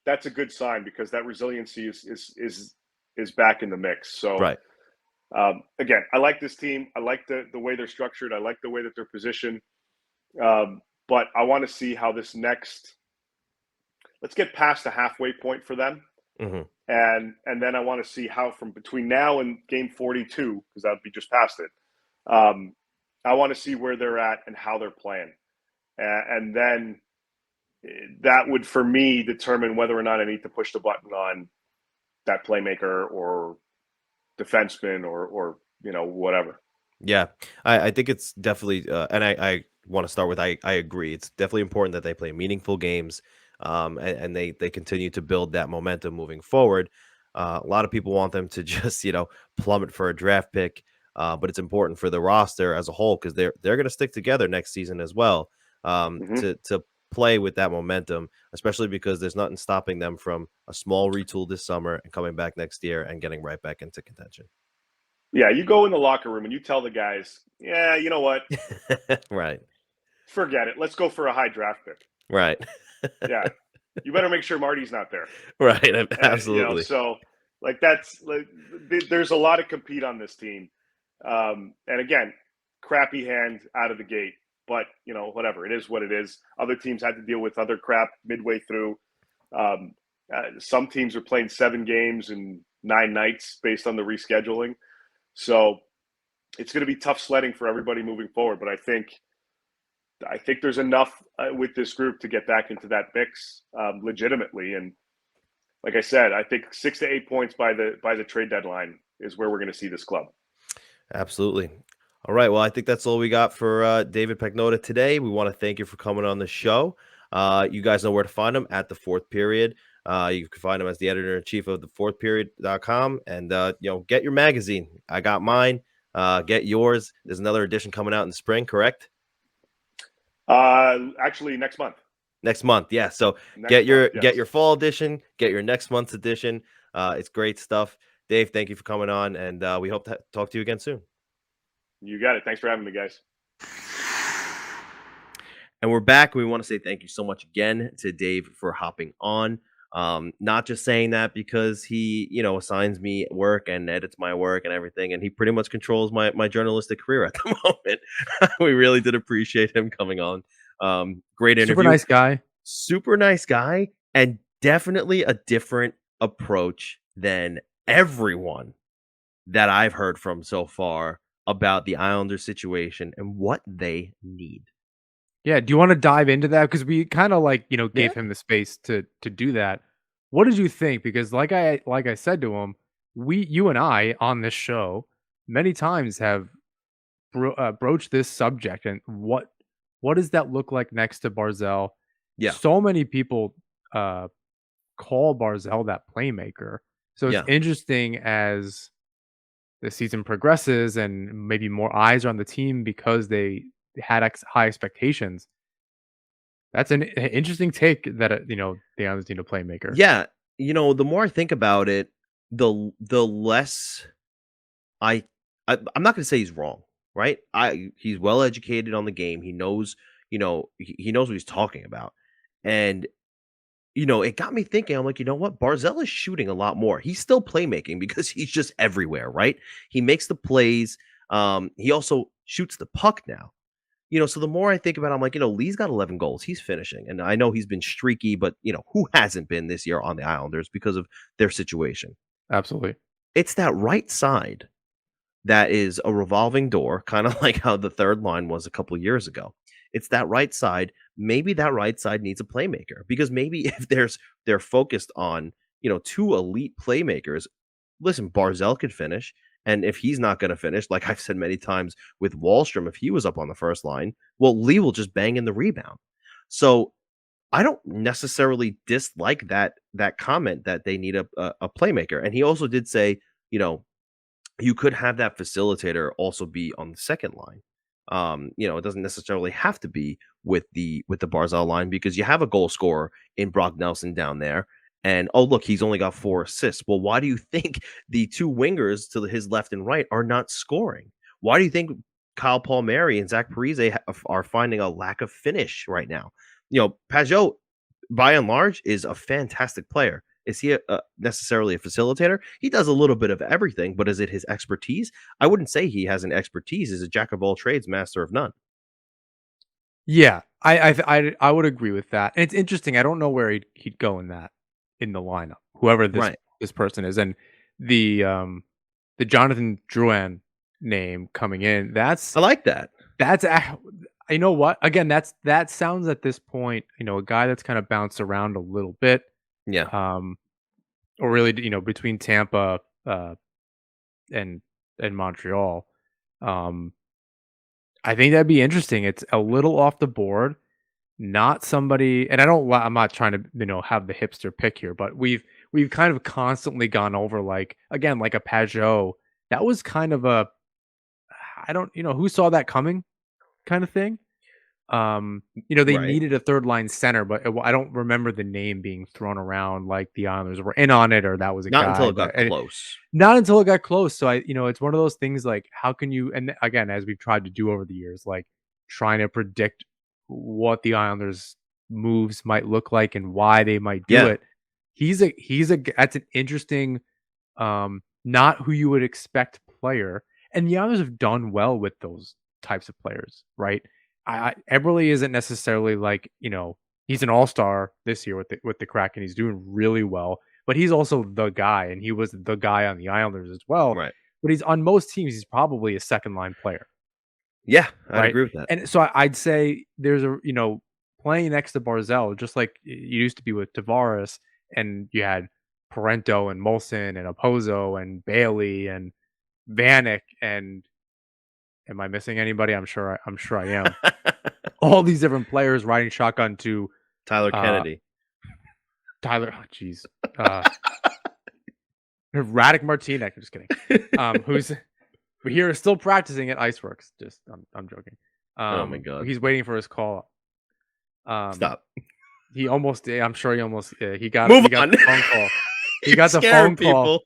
that's a good sign because that resiliency is back in the mix. So right. Again, I like this team. I like the way they're structured. I like the way that they're positioned. But I want to see how this let's get past the halfway point for them. Mm-hmm. And then I want to see how from between now and game 42, because that would be just past it. I want to see where they're at and how they're playing. And then that would, for me, determine whether or not I need to push the button on that playmaker or defenseman or whatever. Yeah, I think it's definitely, and I want to start with, I agree. It's definitely important that they play meaningful games, and they continue to build that momentum moving forward. A lot of people want them to just, plummet for a draft pick, but it's important for the roster as a whole because they're going to stick together next season as well, to play with that momentum, especially because there's nothing stopping them from a small retool this summer and coming back next year and getting right back into contention. Yeah, you go in the locker room and you tell the guys, yeah, you know what? Right. Forget it. Let's go for a high draft pick. Right. Yeah. You better make sure Marty's not there. Right. Absolutely. So that's there's a lot to compete on this team. And again, crappy hand out of the gate. But, whatever. It is what it is. Other teams had to deal with other crap midway through. Some teams are playing 7 games in 9 nights based on the rescheduling. So it's going to be tough sledding for everybody moving forward. But I think there's enough with this group to get back into that mix legitimately. And like I said, I think 6 to 8 points by the trade deadline is where we're going to see this club. Absolutely. All right. Well, I think that's all we got for David Pagnotta today. We want to thank you for coming on the show. You guys know where to find him at the Fourth Period. You can find him as the editor-in-chief of the fourthperiod.com and, get your magazine. I got mine. Get yours. There's another edition coming out in the spring, correct? Actually, next month. Next month, yeah. So get your fall edition, get your next month's edition. It's great stuff. Dave, thank you for coming on, and we hope to talk to you again soon. You got it. Thanks for having me, guys. And we're back. We want to say thank you so much again to Dave for hopping on. Not just saying that because he, assigns me work and edits my work and everything, and he pretty much controls my journalistic career at the moment. We really did appreciate him coming on. Great interview. Super nice guy, and definitely a different approach than everyone that I've heard from so far about the Islanders situation and what they need. Yeah, do you want to dive into that? Because we kind of gave him the space to do that. What did you think? Because like I said to him, you and I on this show many times have broached this subject and what does that look like next to Barzal? Yeah. So many people call Barzal that playmaker. So it's Yeah. interesting as the season progresses and maybe more eyes are on the team because they had high expectations. That's an interesting take that the Islanders need a playmaker. Yeah, the more I think about it, the less I'm not going to say he's wrong, right? He's well educated on the game. He knows, he knows what he's talking about. And it got me thinking. I'm like, you know what? Barzal is shooting a lot more. He's still playmaking because he's just everywhere, right? He makes the plays. He also shoots the puck now. So the more I think about it, I'm like, Lee's got 11 goals. He's finishing. And I know he's been streaky, but, who hasn't been this year on the Islanders because of their situation? Absolutely. It's that right side that is a revolving door, kind of like how the third line was a couple of years ago. It's that right side. Maybe that right side needs a playmaker because maybe if they're focused on, two elite playmakers, listen, Barzal could finish. And if he's not going to finish, like I've said many times with Wahlstrom, if he was up on the first line, well, Lee will just bang in the rebound. So I don't necessarily dislike that comment that they need a playmaker. And he also did say, you could have that facilitator also be on the second line. It doesn't necessarily have to be with the Barzal line because you have a goal scorer in Brock Nelson down there. And oh, look, he's only got 4 assists. Well, why do you think the 2 wingers to his left and right are not scoring? Why do you think Kyle Palmieri and Zach Parise are finding a lack of finish right now? Pagnotta, by and large, is a fantastic player. Is he necessarily a facilitator? He does a little bit of everything, but is it his expertise? I wouldn't say he has an expertise. He's a jack of all trades, master of none. Yeah, I would agree with that. And it's interesting. I don't know where he'd go in the lineup, whoever this person is, and the Jonathan Drouin name coming in. I like that. That's you know what? Again, that sounds at this point, a guy that's kind of bounced around a little bit. Yeah. Or really, between Tampa and Montreal. I think that'd be interesting. It's a little off the board. Not somebody, and I'm not trying to, have the hipster pick here, but we've kind of constantly gone over like a Pagnotta. That was kind of I don't, who saw that coming kind of thing. They needed a third line center, but I don't remember the name being thrown around like the Islanders were in on it or that was a guy. Not until it got close. Not until it got close. So it's one of those things like how can you, and again, as we've tried to do over the years, like trying to predict what the Islanders moves might look like and why they might do it. That's an interesting, not who you would expect player. And the Islanders have done well with those types of players, right? Eberle isn't necessarily like, he's an all-star this year with the Kraken. He's doing really well, but he's also the guy, and he was the guy on the Islanders as well. Right. But he's on most teams, he's probably a second line player. Yeah, I'd agree with that. And so I'd say there's playing next to Barzal, just like it used to be with Tavares, and you had Parento and Molson and Opozo and Bailey and Vanek and am I missing anybody? I'm sure I am. All these different players riding shotgun to Tyler Kennedy. Jeez. Radek Martinek, I'm just kidding. Who's here still practicing at Iceworks. Just I'm joking. Oh my god. He's waiting for his call. Stop. He almost did. I'm sure he almost he got Move he got on. the phone call. He got the phone call.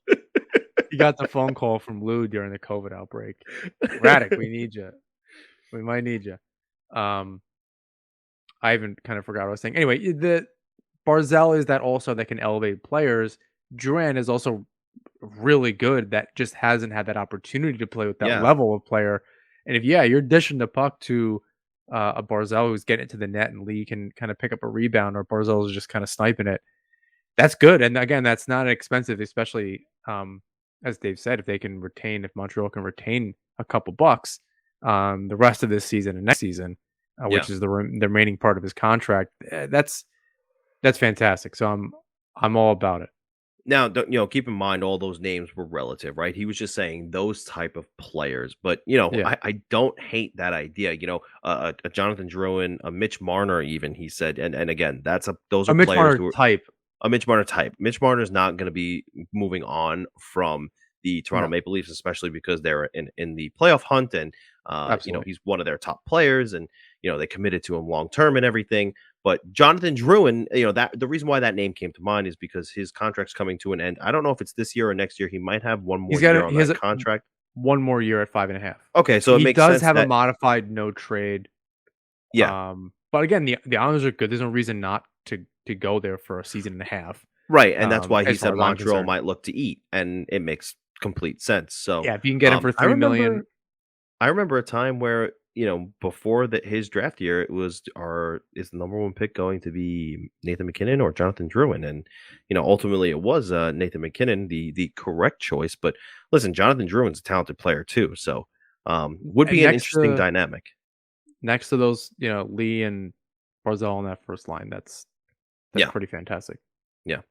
He got the phone call from Lou during the COVID outbreak. Radek, we need you. We might need you. I even kind of forgot what I was saying. Anyway, the Barzal is that also that can elevate players. Drouin is also really good that just hasn't had that opportunity to play with that level of player. And if you're dishing the puck to a Barzal who's getting it to the net and Lee can kind of pick up a rebound, or Barzal is just kind of sniping it, that's good. And again, that's not expensive, especially as Dave said, if Montreal can retain a couple bucks the rest of this season and next season, which is the remaining part of his contract, that's fantastic. So I'm all about it. Now, keep in mind all those names were relative, right? He was just saying those type of players, but Yeah. I don't hate that idea. A Jonathan Drouin, a Mitch Marner, even he said, and again, those A are Mitch players Marner who are type. a Mitch Marner type. Mitch Marner is not going to be moving on from the Toronto No, Maple Leafs, especially because they're in the playoff hunt, and absolutely. he's one of their top players, and they committed to him long term and everything. But Jonathan Drouin, that the reason why that name came to mind is because his contract's coming to an end. I don't know if it's this year or next year. He might have one more year on He has that contract. one more year at 5.5. Okay, so it He makes does sense have a that modified no trade. yeah, But again, the Islanders are good. There's no reason not to go there for a season and a half. right, and that's why he As far said as I'm Montreal concerned. might look to eat, and it makes complete sense. So Yeah, if you can get him for I $3 million. remember a time where before his draft year, it was is the number one pick going to be Nathan McKinnon or Jonathan Drouin, and ultimately it was Nathan McKinnon, the correct choice. But listen, Jonathan Drouin's a talented player too, so would And be an interesting dynamic. next to those, Lee and Barzal on that first line, that's Yeah, pretty fantastic. yeah.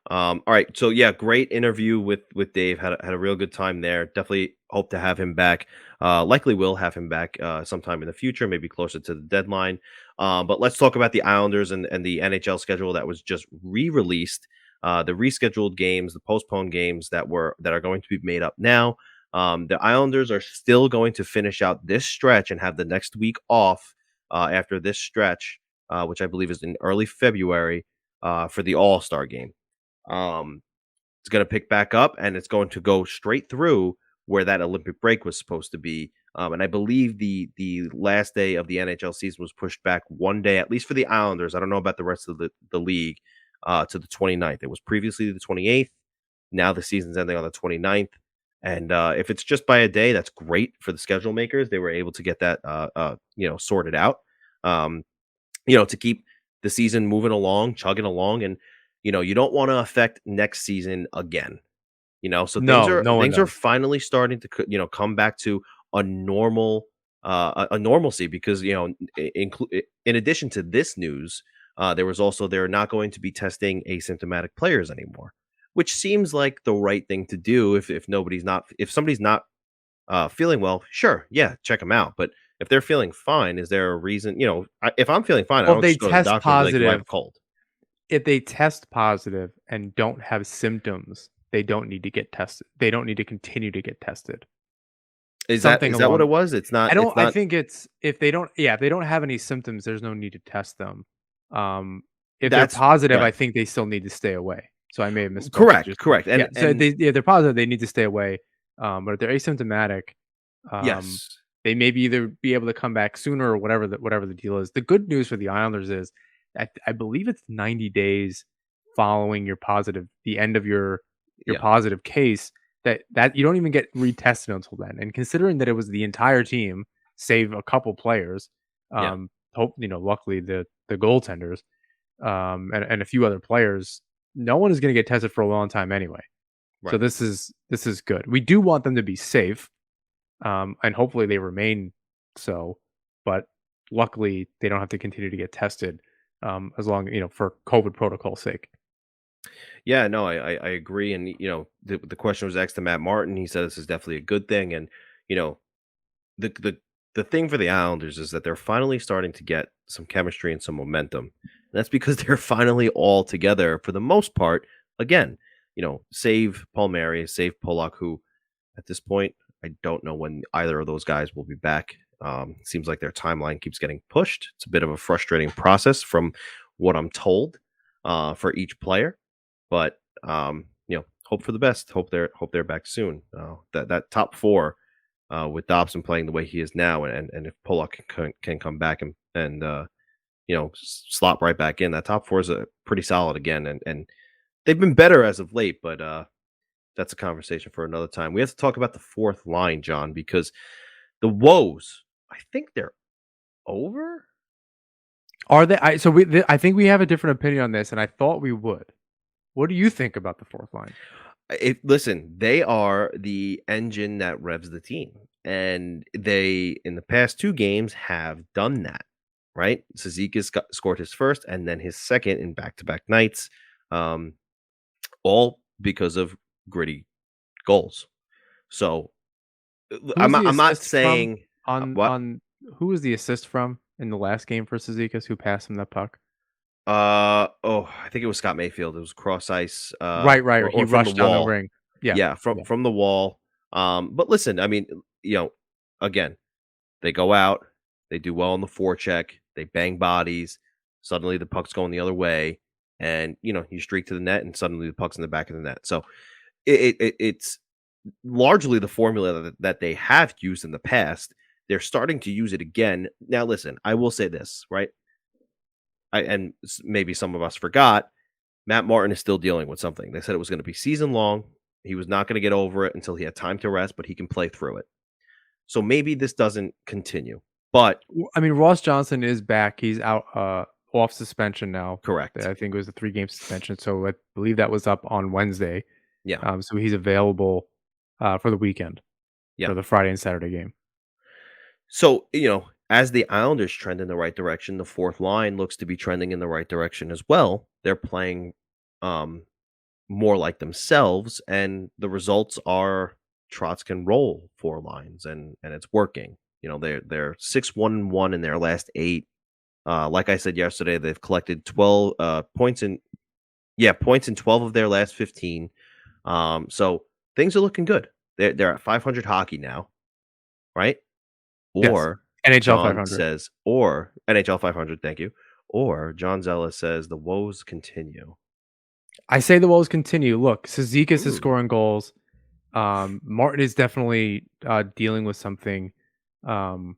All right, so yeah, great interview with Dave. Had a real good time there. Definitely hope to have him back. Likely will have him back sometime in the future, maybe closer to the deadline. But let's talk about the Islanders and the NHL schedule that was just re-released. The rescheduled games, the postponed games that are going to be made up now. The Islanders are still going to finish out this stretch and have the next week off after this stretch, which I believe is in early February for the All-Star game. It's going to pick back up and it's going to go straight through where that Olympic break was supposed to be. And I believe the last day of the NHL season was pushed back one day, at least for the Islanders. I don't know about the rest of the league, to the 29th. It was previously the 28th. Now the season's ending on the 29th. And if it's just by a day, that's great for the schedule makers. They were able to get that sorted out. Um, to keep the season moving along, chugging along, and you don't want to affect next season again. So No, no one things are does. finally starting to come back to a normal a normalcy because in addition to this news, there was also they're not going to be testing asymptomatic players anymore, which seems like the right thing to do if somebody's not feeling well, sure, yeah, check them out. But if they're feeling fine, is there a reason? If I'm feeling fine, I Well, if don't they just go to the test doctor and be like, "Do I have positive, a cold?" and don't have symptoms, they don't need to get tested. They don't need to continue to get tested. Is that Something is that what along. it was? It's not. I It's don't. I not. think it's if they don't. Yeah, if they don't have any symptoms, there's no need to test them. Um, if they're That's positive, I right. think they still need to stay away. So I may have misspoken. Correct. Just Correct. yeah. So And if they're positive, they need to stay away. But if they're asymptomatic, um, yes, they may either be able to come back sooner or whatever the deal is. The good news for the Islanders is I believe it's 90 days following the end of your yeah, positive case that you don't even get retested until then. And considering that it was the entire team, save a couple players, yeah, luckily the goaltenders, and a few other players, no one is going to get tested for a long time anyway. So right. this is good. We do want them to be safe, and hopefully they remain so. But luckily, they don't have to continue to get tested, as long for COVID protocol sake. Yeah, no, I agree. And the question was asked to Matt Martin. He said this is definitely a good thing. And you know, the thing for the Islanders is that they're finally starting to get some chemistry and some momentum. And that's because they're finally all together for the most part. Again, save Palmieri, save Pollock, who at this point I don't know when either of those guys will be back. Seems like their timeline keeps getting pushed. It's a bit of a frustrating process from what I'm told for each player, but hope for the best. Hope they're back soon. That top four with Dobson playing the way he is now, and if Pollock can come back and slot right back in, that top four is a pretty solid again, and they've been better as of late, but that's a conversation for another time. We have to talk about the fourth line, John, because the woes, I think they're over. Are they? I think we have a different opinion on this, and I thought we would. What do you think about the fourth line? Listen, they are the engine that revs the team, and they in the past two games have done that. Right, Suzuki scored his first and then his second in back-to-back nights. all because of gritty goals. So I'm not saying what. On who was the assist from in the last game for Cizikas? Who passed him that puck? I think it was Scott Mayfield. It was cross ice, Right. He or from the rushed down the wall. ring. Yeah. Yeah, from the wall. But listen, I mean, again, they go out, they do well on the forecheck, they bang bodies. Suddenly, the puck's going the other way, and you streak to the net, and suddenly the puck's in the back of the net. So it's largely the formula that they have used in the past. They're starting to use it again. Now, listen, I will say this, right? Maybe some of us forgot, Matt Martin is still dealing with something. They said it was going to be season long. He was not going to get over it until he had time to rest, but he can play through it. So maybe this doesn't continue. But I mean, Ross Johnson is back. He's out off suspension now. Correct. I think it was a 3-game suspension. So I believe that was up on Wednesday. Yeah. So he's available for the weekend. Yeah. For the Friday and Saturday game. So, as the Islanders trend in the right direction, the fourth line looks to be trending in the right direction as well. They're playing more like themselves, and the results are Trotz can roll 4 lines, and it's working. They're 6-1-1 in their last 8. Like I said yesterday, they've collected 12 points in 12 of their last 15. So things are looking good. They're at 500 hockey now, right? Or yes. NHL John 500 says, or NHL 500. Thank you. Or John Zella says the woes continue. I say the woes continue. Look, Cizikas is scoring goals. Martin is definitely dealing with something. The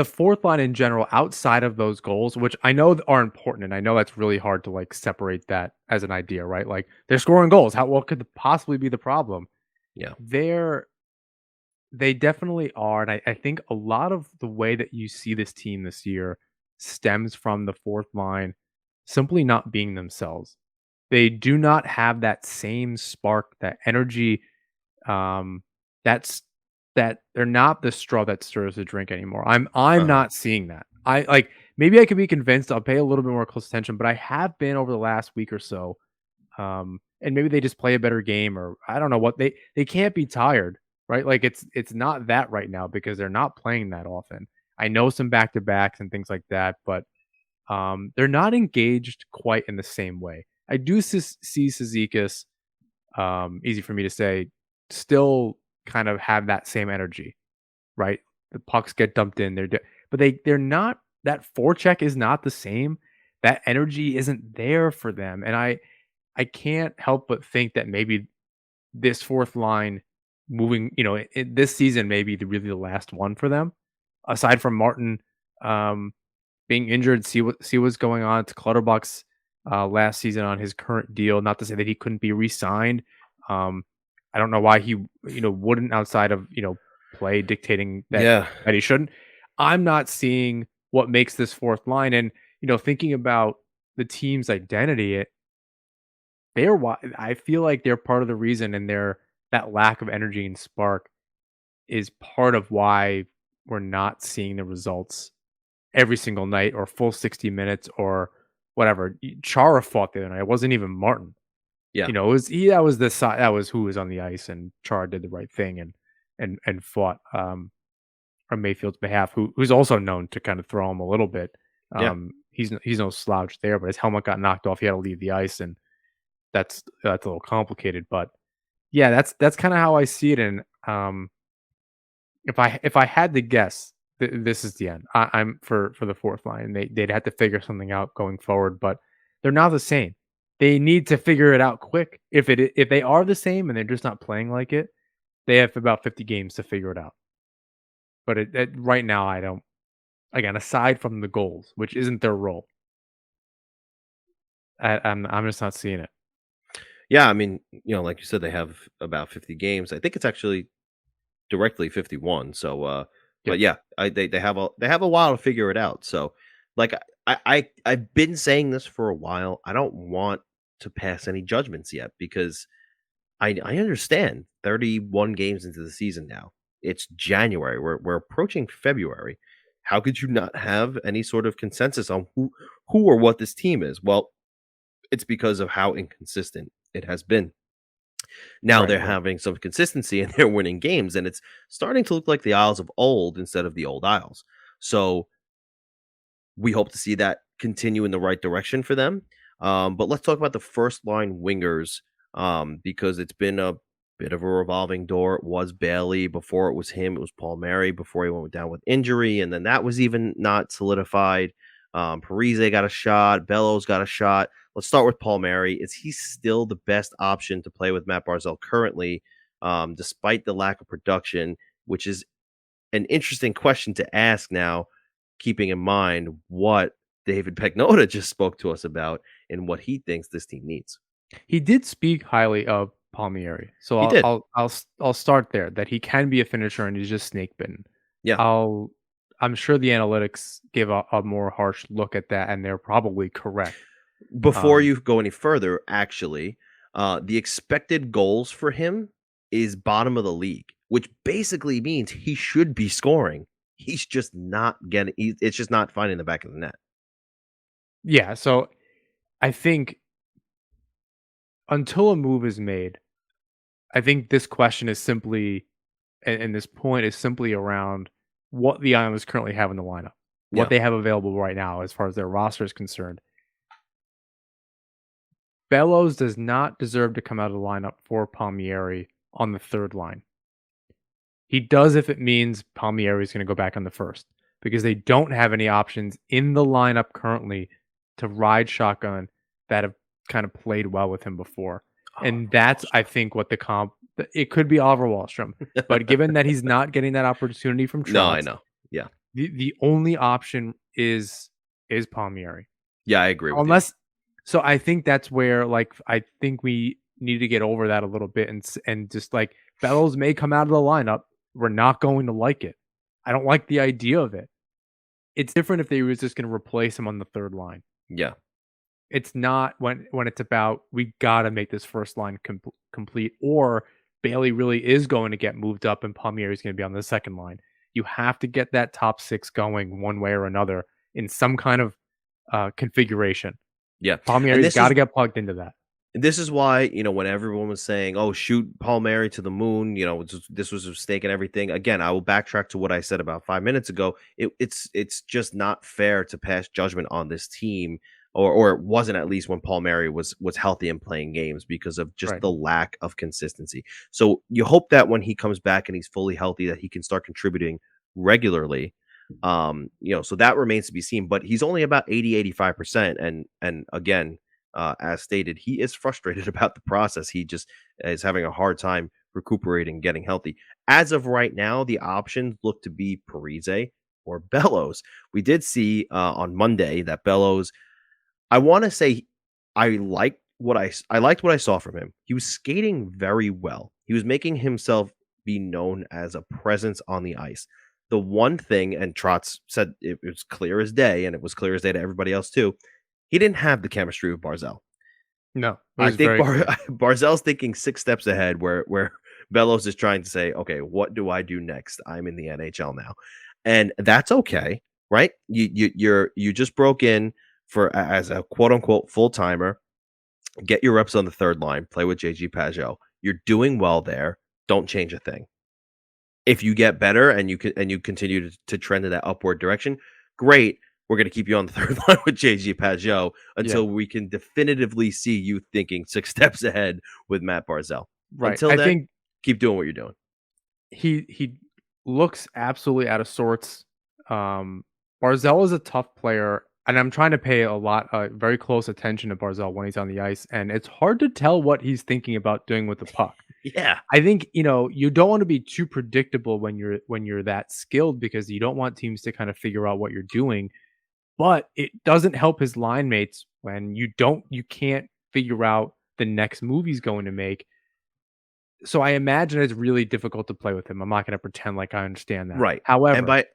fourth line in general, outside of those goals, which I know are important, and I know that's really hard to separate that as an idea, right? Like they're scoring goals. What could possibly be the problem? Yeah, they definitely are, and I think a lot of the way that you see this team this year stems from the fourth line simply not being themselves. They do not have that same spark, that energy. That they're not the straw that stirs the drink anymore. I'm not seeing that. Maybe I could be convinced. I'll pay a little bit more close attention, but I have been over the last week or so. And maybe they just play a better game, or I don't know what they can't be tired, right? Like it's not that right now because they're not playing that often. I know some back-to-backs and things like that, but they're not engaged quite in the same way. I do see Cizikas, easy for me to say, still kind of have that same energy, right? The pucks get dumped in, but they're not. That forecheck is not the same. That energy isn't there for them, and I can't help but think that maybe this fourth line moving, this season may be really the last one for them, aside from Martin being injured. See what's going on. It's Clutterbuck's last season on his current deal. Not to say that he couldn't be re-signed. I don't know why he wouldn't, outside of play dictating that he shouldn't. I'm not seeing what makes this fourth line, and thinking about the team's identity, I feel like they're part of the reason, and that lack of energy and spark is part of why we're not seeing the results every single night or full 60 minutes or whatever. Chara fought the other night. It wasn't even Martin. Yeah. It was that was who was on the ice, and Chara did the right thing and fought on Mayfield's behalf, who's also known to kind of throw him a little bit. He's no slouch there, but his helmet got knocked off. He had to leave the ice, and that's a little complicated. But yeah, that's kind of how I see it. And if I had to guess, this is the end. I'm for the fourth line. They'd have to figure something out going forward, but they're not the same. They need to figure it out quick. If they are the same and they're just not playing like it, they have about 50 games to figure it out. But right now, I don't. Again, aside from the goals, which isn't their role, I'm just not seeing it. Yeah, I mean, like you said, they have about 50 games. I think it's actually directly 51. So, but yeah, they have a while to figure it out. So, like I've been saying this for a while. I don't want to pass any judgments yet because I understand 31 games into the season now. It's January. We're approaching February. How could you not have any sort of consensus on who or what this team is? Well, it's because of how inconsistent it has been. Now they're having some consistency and they're winning games, and it's starting to look like the Isles of old instead of the old Isles. So we hope to see that continue in the right direction for them. But let's talk about the first line wingers, because it's been a bit of a revolving door. It was Bailey. Before it was him, it was Palmieri before he went down with injury. And then that was even not solidified. Parise got a shot. Bellows got a shot. Let's start with Palmieri. Is he still the best option to play with Matt Barzal currently, despite the lack of production, which is an interesting question to ask now, keeping in mind what David Pagnotta just spoke to us about and what he thinks this team needs. He did speak highly of Palmieri, so I'll start there. That he can be a finisher and he's just snake bitten. Yeah, I'm sure the analytics give a more harsh look at that, and they're probably correct. Before you go any further, actually, the expected goals for him is bottom of the league, which basically means he should be scoring. He's just not getting. It's just not finding the back of the net. Yeah, so I think until a move is made, I think this question is simply, and this point is simply around what the Islanders currently have in the lineup, what they have available right now as far as their roster is concerned. Bellows does not deserve to come out of the lineup for Palmieri on the third line. He does if it means Palmieri is going to go back on the first, because they don't have any options in the lineup currently to ride shotgun that have kind of played well with him before. And that's, I think, what the comp... It could be Oliver Wahlstrom, but given that he's not getting that opportunity from Trotz... No, I know. Yeah. The only option is Palmieri. Yeah, I agree with you. So I think that's where, like, I think we need to get over that a little bit and just, like, Bellows may come out of the lineup. We're not going to like it. I don't like the idea of it. It's different if they were just going to replace him on the third line. Yeah. It's not when it's about, we got to make this first line complete, or Bailey really is going to get moved up and Palmieri is going to be on the second line. You have to get that top six going one way or another in some kind of configuration. Yeah. Palmieri's got to get plugged into that. This is why, when everyone was saying, oh, shoot Palmieri to the moon, this was a mistake and everything. Again, I will backtrack to what I said about 5 minutes ago. It's just not fair to pass judgment on this team, or it wasn't, at least when Palmieri was healthy and playing games, because of just the lack of consistency. So you hope that when he comes back and he's fully healthy, that he can start contributing regularly. So that remains to be seen, but he's only about 80-85%. And again, as stated, he is frustrated about the process. He just is having a hard time recuperating, getting healthy. As of right now, the options look to be Parise or Bellows. We did see on Monday that Bellows, I want to say, I liked what I saw from him. He was skating very well. He was making himself be known as a presence on the ice. The one thing, and Trotz said it was clear as day, and it was clear as day to everybody else too, he didn't have the chemistry with Barzal. No. I think Barzal's thinking 6 steps ahead, where Bellows is trying to say, okay, what do I do next? I'm in the NHL now. And that's okay, right? You just broke in as a quote unquote full timer. Get your reps on the third line, play with JG Pagnotta. You're doing well there. Don't change a thing. If you get better and you continue to trend in that upward direction, great. We're going to keep you on the third line with JG Pagnotta until we can definitively see you thinking 6 steps ahead with Matt Barzal. Right. Until then, I think keep doing what you're doing. He looks absolutely out of sorts. Barzal is a tough player, and I'm trying to pay very close attention to Barzal when he's on the ice, and it's hard to tell what he's thinking about doing with the puck. Yeah. I think, you don't want to be too predictable when you're that skilled, because you don't want teams to kind of figure out what you're doing. But it doesn't help his line mates when you can't figure out the next move he's going to make. So I imagine it's really difficult to play with him. I'm not going to pretend like I understand that. Right. However,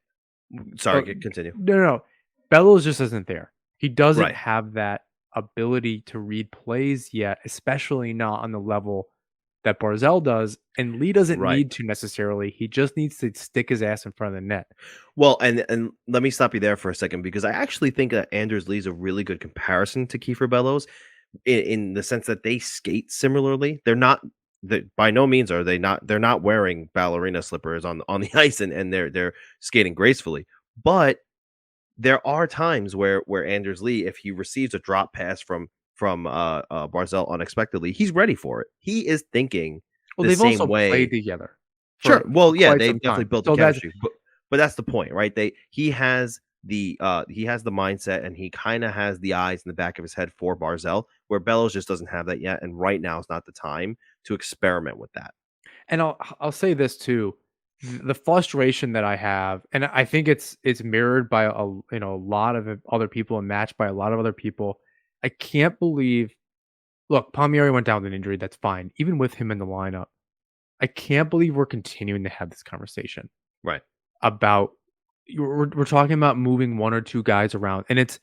continue. No. Bellows just isn't there. He doesn't have that ability to read plays yet, especially not on the level that Barzal does, and Lee doesn't need to necessarily. He just needs to stick his ass in front of the net. Well, and let me stop you there for a second, because I actually think that Anders Lee's a really good comparison to Kiefer Bellows, in the sense that they skate similarly. They're not. By no means are they not. They're not wearing ballerina slippers on the ice, and they're skating gracefully. But there are times where Anders Lee, if he receives a drop pass from Barzal unexpectedly, he's ready for it. He is thinking Well, the they've same also way. played together. Sure. Well, yeah, quite they've some definitely time. built So the that's- chemistry, but that's the point, right? He has the mindset, and he kind of has the eyes in the back of his head for Barzal, where Bellows just doesn't have that yet, and right now is not the time to experiment with that. And I'll say this too, the frustration that I have, and I think it's mirrored by a lot of other people and matched by a lot of other people. I can't believe. Look, Palmieri went down with an injury. That's fine, even with him in the lineup. I can't believe we're continuing to have this conversation. Right. About we're talking about moving one or two guys around, and it's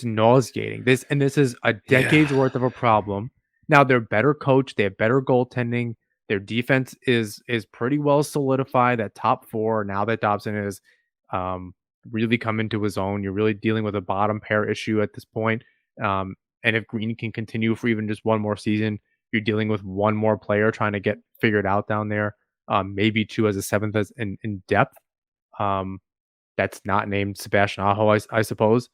nauseating. This is a decade's worth of a problem. Now they're better coached, they have better goaltending, their defense is pretty well solidified. That top four now that Dobson is really come into his own. You're really dealing with a bottom pair issue at this point. And if Green can continue for even just one more season, you're dealing with one more player trying to get figured out down there. Maybe two as a seventh as in depth. That's not named Sebastian Aho, I suppose.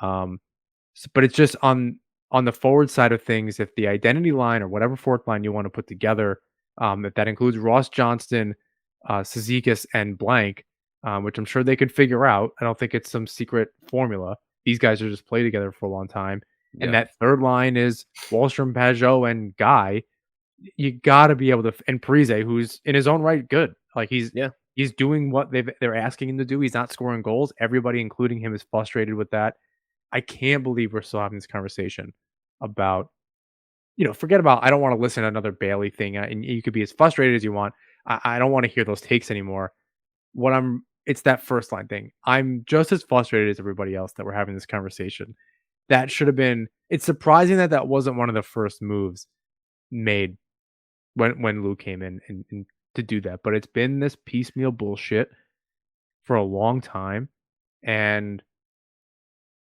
But it's just on the forward side of things, if the identity line or whatever fourth line you want to put together, if that includes Ross Johnston, Cizikas, and Blank, which I'm sure they could figure out. I don't think it's some secret formula. These guys are just played together for a long time. Yeah. And that third line is Wahlstrom, Pajot, and Guy. You got to be able to, and Parise, who's in his own right good. Like he's doing what they're asking him to do. He's not scoring goals. Everybody, including him, is frustrated with that. I can't believe we're still having this conversation about, forget about, I don't want to listen to another Bailey thing. And you could be as frustrated as you want. I don't want to hear those takes anymore. It's that first line thing. I'm just as frustrated as everybody else that we're having this conversation. That should have been, it's surprising that wasn't one of the first moves made when Lou came in and to do that. But it's been this piecemeal bullshit for a long time. And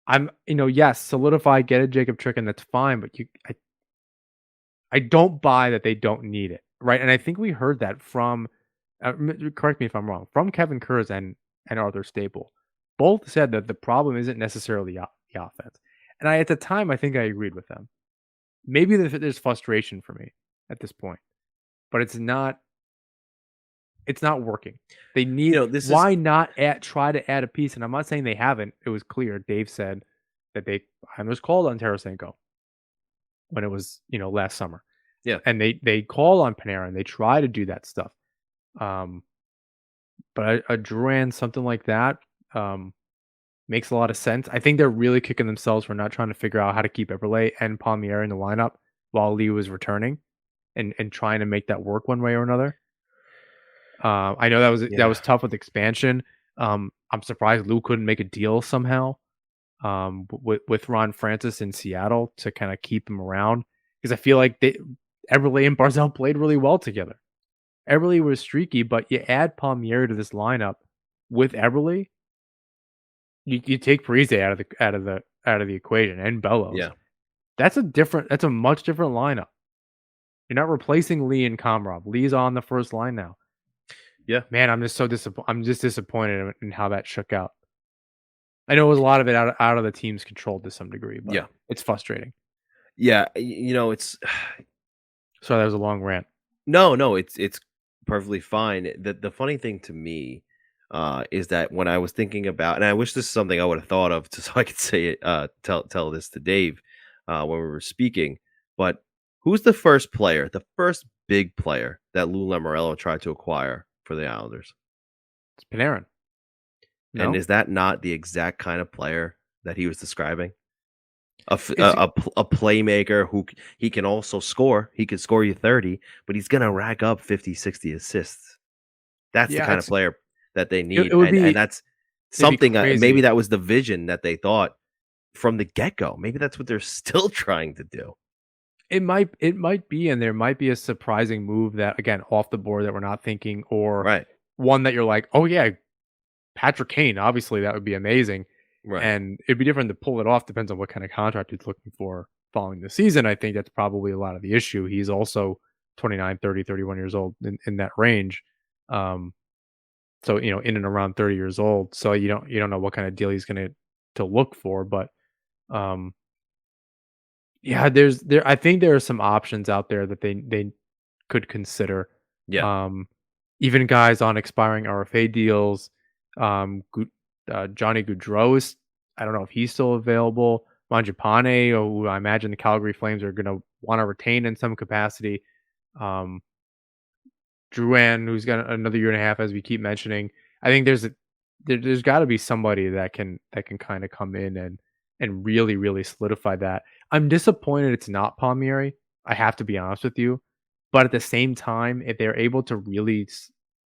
I'm, yes, solidify, get a Jakob Chychrun, that's fine, but I don't buy that they don't need it, right? And I think we heard that from, correct me if I'm wrong, from Kevin Kurz and Arthur Staple. Both said that the problem isn't necessarily the offense. And at the time, I think I agreed with them. Maybe there's frustration for me at this point, but it's not working. They need, not try to add a piece? And I'm not saying they haven't. It was clear. Dave said that I was called on Tarasenko when it was, last summer. Yeah. And they call on Panarin. They try to do that stuff. But a Duran, something like that, makes a lot of sense. I think they're really kicking themselves for not trying to figure out how to keep Eberle and Palmieri in the lineup while Lee was returning and trying to make that work one way or another. I know that was tough with expansion. I'm surprised Lou couldn't make a deal somehow with Ron Francis in Seattle to kind of keep him around, because I feel like Eberle and Barzal played really well together. Eberle was streaky, but you add Palmieri to this lineup with Eberle, you take Parise out of the equation and Bellows. Yeah, that's a much different lineup. You're not replacing Lee and Komarov. Lee's on the first line now. Yeah, man, I'm just so disappointed in how that shook out. I know it was a lot of it out of the team's control to some degree, but it's frustrating. Yeah, it's. Sorry, that was a long rant. No, it's perfectly fine. The funny thing to me is that when I was thinking about, and I wish this is something I would have thought of so I could say it, tell this to Dave when we were speaking, but who's the first big player that Lou Lamoriello tried to acquire for the Islanders? It's Panarin. No? And is that not the exact kind of player that he was describing? A playmaker who he can also score. He can score you 30, but he's going to rack up 50, 60 assists. That's the kind of player that they need. And that's something, maybe that was the vision that they thought from the get-go. Maybe that's what they're still trying to do. It might be, and there might be a surprising move that, again, off the board that we're not thinking, or one that you're like, oh yeah, Patrick Kane, obviously that would be amazing. Right. And it'd be different to pull it off, depends on what kind of contract he's looking for following the season, I think that's probably a lot of the issue. He's also 29, 30, 31 years old in that range. So, in and around 30 years old. So you don't know what kind of deal he's going to look for, but yeah, I think there are some options out there that they could consider. Yeah. Even guys on expiring RFA deals. Johnny Gaudreau I don't know if he's still available. Mangiapane, who I imagine the Calgary Flames are going to want to retain in some capacity. Drouin, who's got another year and a half, as we keep mentioning. I think there's got to be somebody that can kind of come in and really, really solidify that. I'm disappointed it's not Palmieri. I have to be honest with you, but at the same time, if they're able to really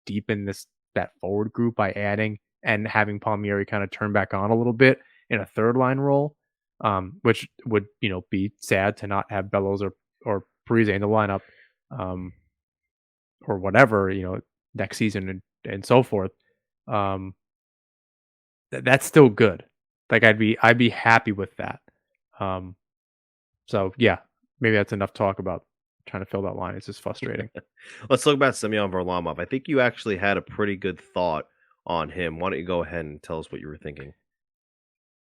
deepen that forward group by adding and having Palmieri kind of turn back on a little bit in a third line role, which would be sad to not have Bellows or Parise in the lineup. Or whatever, next season and so forth. That's still good. Like I'd be happy with that. So yeah, maybe that's enough talk about trying to fill that line. It's just frustrating. Let's talk about Semyon Varlamov. I think you actually had a pretty good thought on him. Why don't you go ahead and tell us what you were thinking?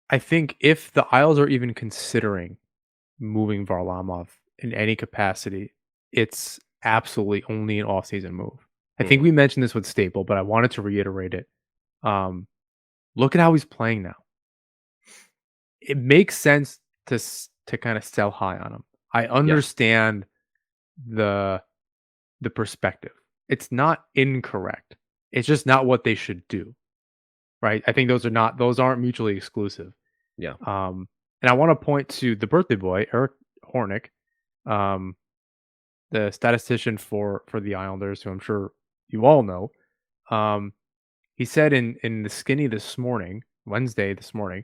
I think if the Isles are even considering moving Varlamov in any capacity, it's absolutely only an off-season move. I think we mentioned this with Staple, but I wanted to reiterate it. Look at how he's playing now. It makes sense to kind of sell high on him. I understand the perspective. It's not incorrect. It's just not what they should do. Right? I think those aren't mutually exclusive. Yeah. And I want to point to the birthday boy, Eric Hornick, the statistician for the Islanders, who I'm sure you all know. He said in the Skinny Wednesday this morning,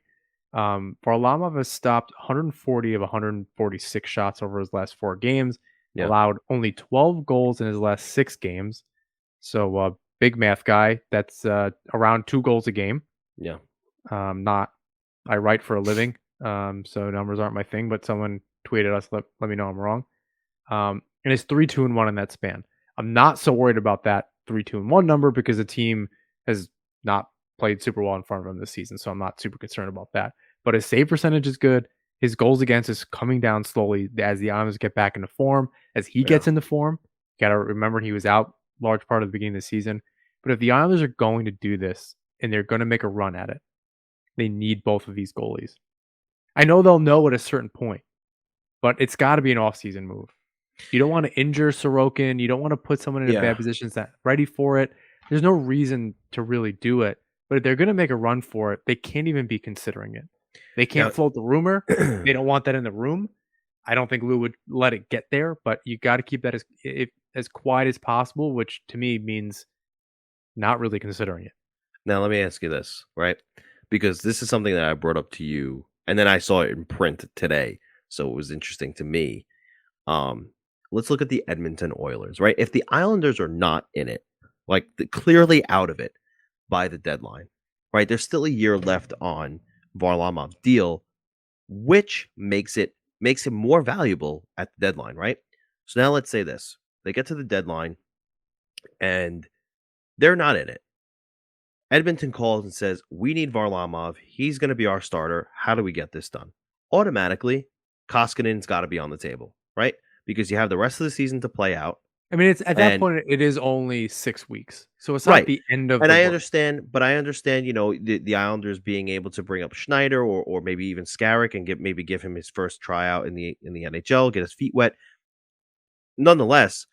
Varlamov has stopped 140 of 146 shots over his last 4 games, allowed only 12 goals in his last 6 games. So big math guy, that's around 2 goals a game. Yeah. I write for a living, so numbers aren't my thing, but someone tweeted us, let me know I'm wrong. And it's 3-2-1 in that span. I'm not so worried about that 3-2-1 number because the team has not played super well in front of him this season, so I'm not super concerned about that. But his save percentage is good. His goals against is coming down slowly as the Islanders get back into form. As he gets into form, got to remember he was out large part of the beginning of the season. But if the Islanders are going to do this and they're going to make a run at it, they need both of these goalies. I know they'll know at a certain point, but it's got to be an off-season move. You don't want to injure Sorokin. You don't want to put someone in a bad position that's not ready for it. There's no reason to really do it. But if they're going to make a run for it, they can't even be considering it. They can't float the rumor. They don't want that in the room. I don't think Lou would let it get there, but you got to keep that as quiet as possible, which to me means not really considering it. Now, let me ask you this, right? Because this is something that I brought up to you, and then I saw it in print today, so it was interesting to me. Let's look at the Edmonton Oilers, right? If the Islanders are not in it, like clearly out of it by the deadline, right? There's still a year left on Varlamov's deal, which makes it more valuable at the deadline, right? So now let's say this. They get to the deadline and they're not in it. Edmonton calls and says, we need Varlamov. He's going to be our starter. How do we get this done? Automatically, Koskinen's got to be on the table, right? Because you have the rest of the season to play out. I mean, it's at that point, it is only 6 weeks. So it's not the end of and the I work. understand, but I understand, the Islanders being able to bring up Schneider or maybe even Skarek and give him his first tryout in the NHL, get his feet wet. Nonetheless,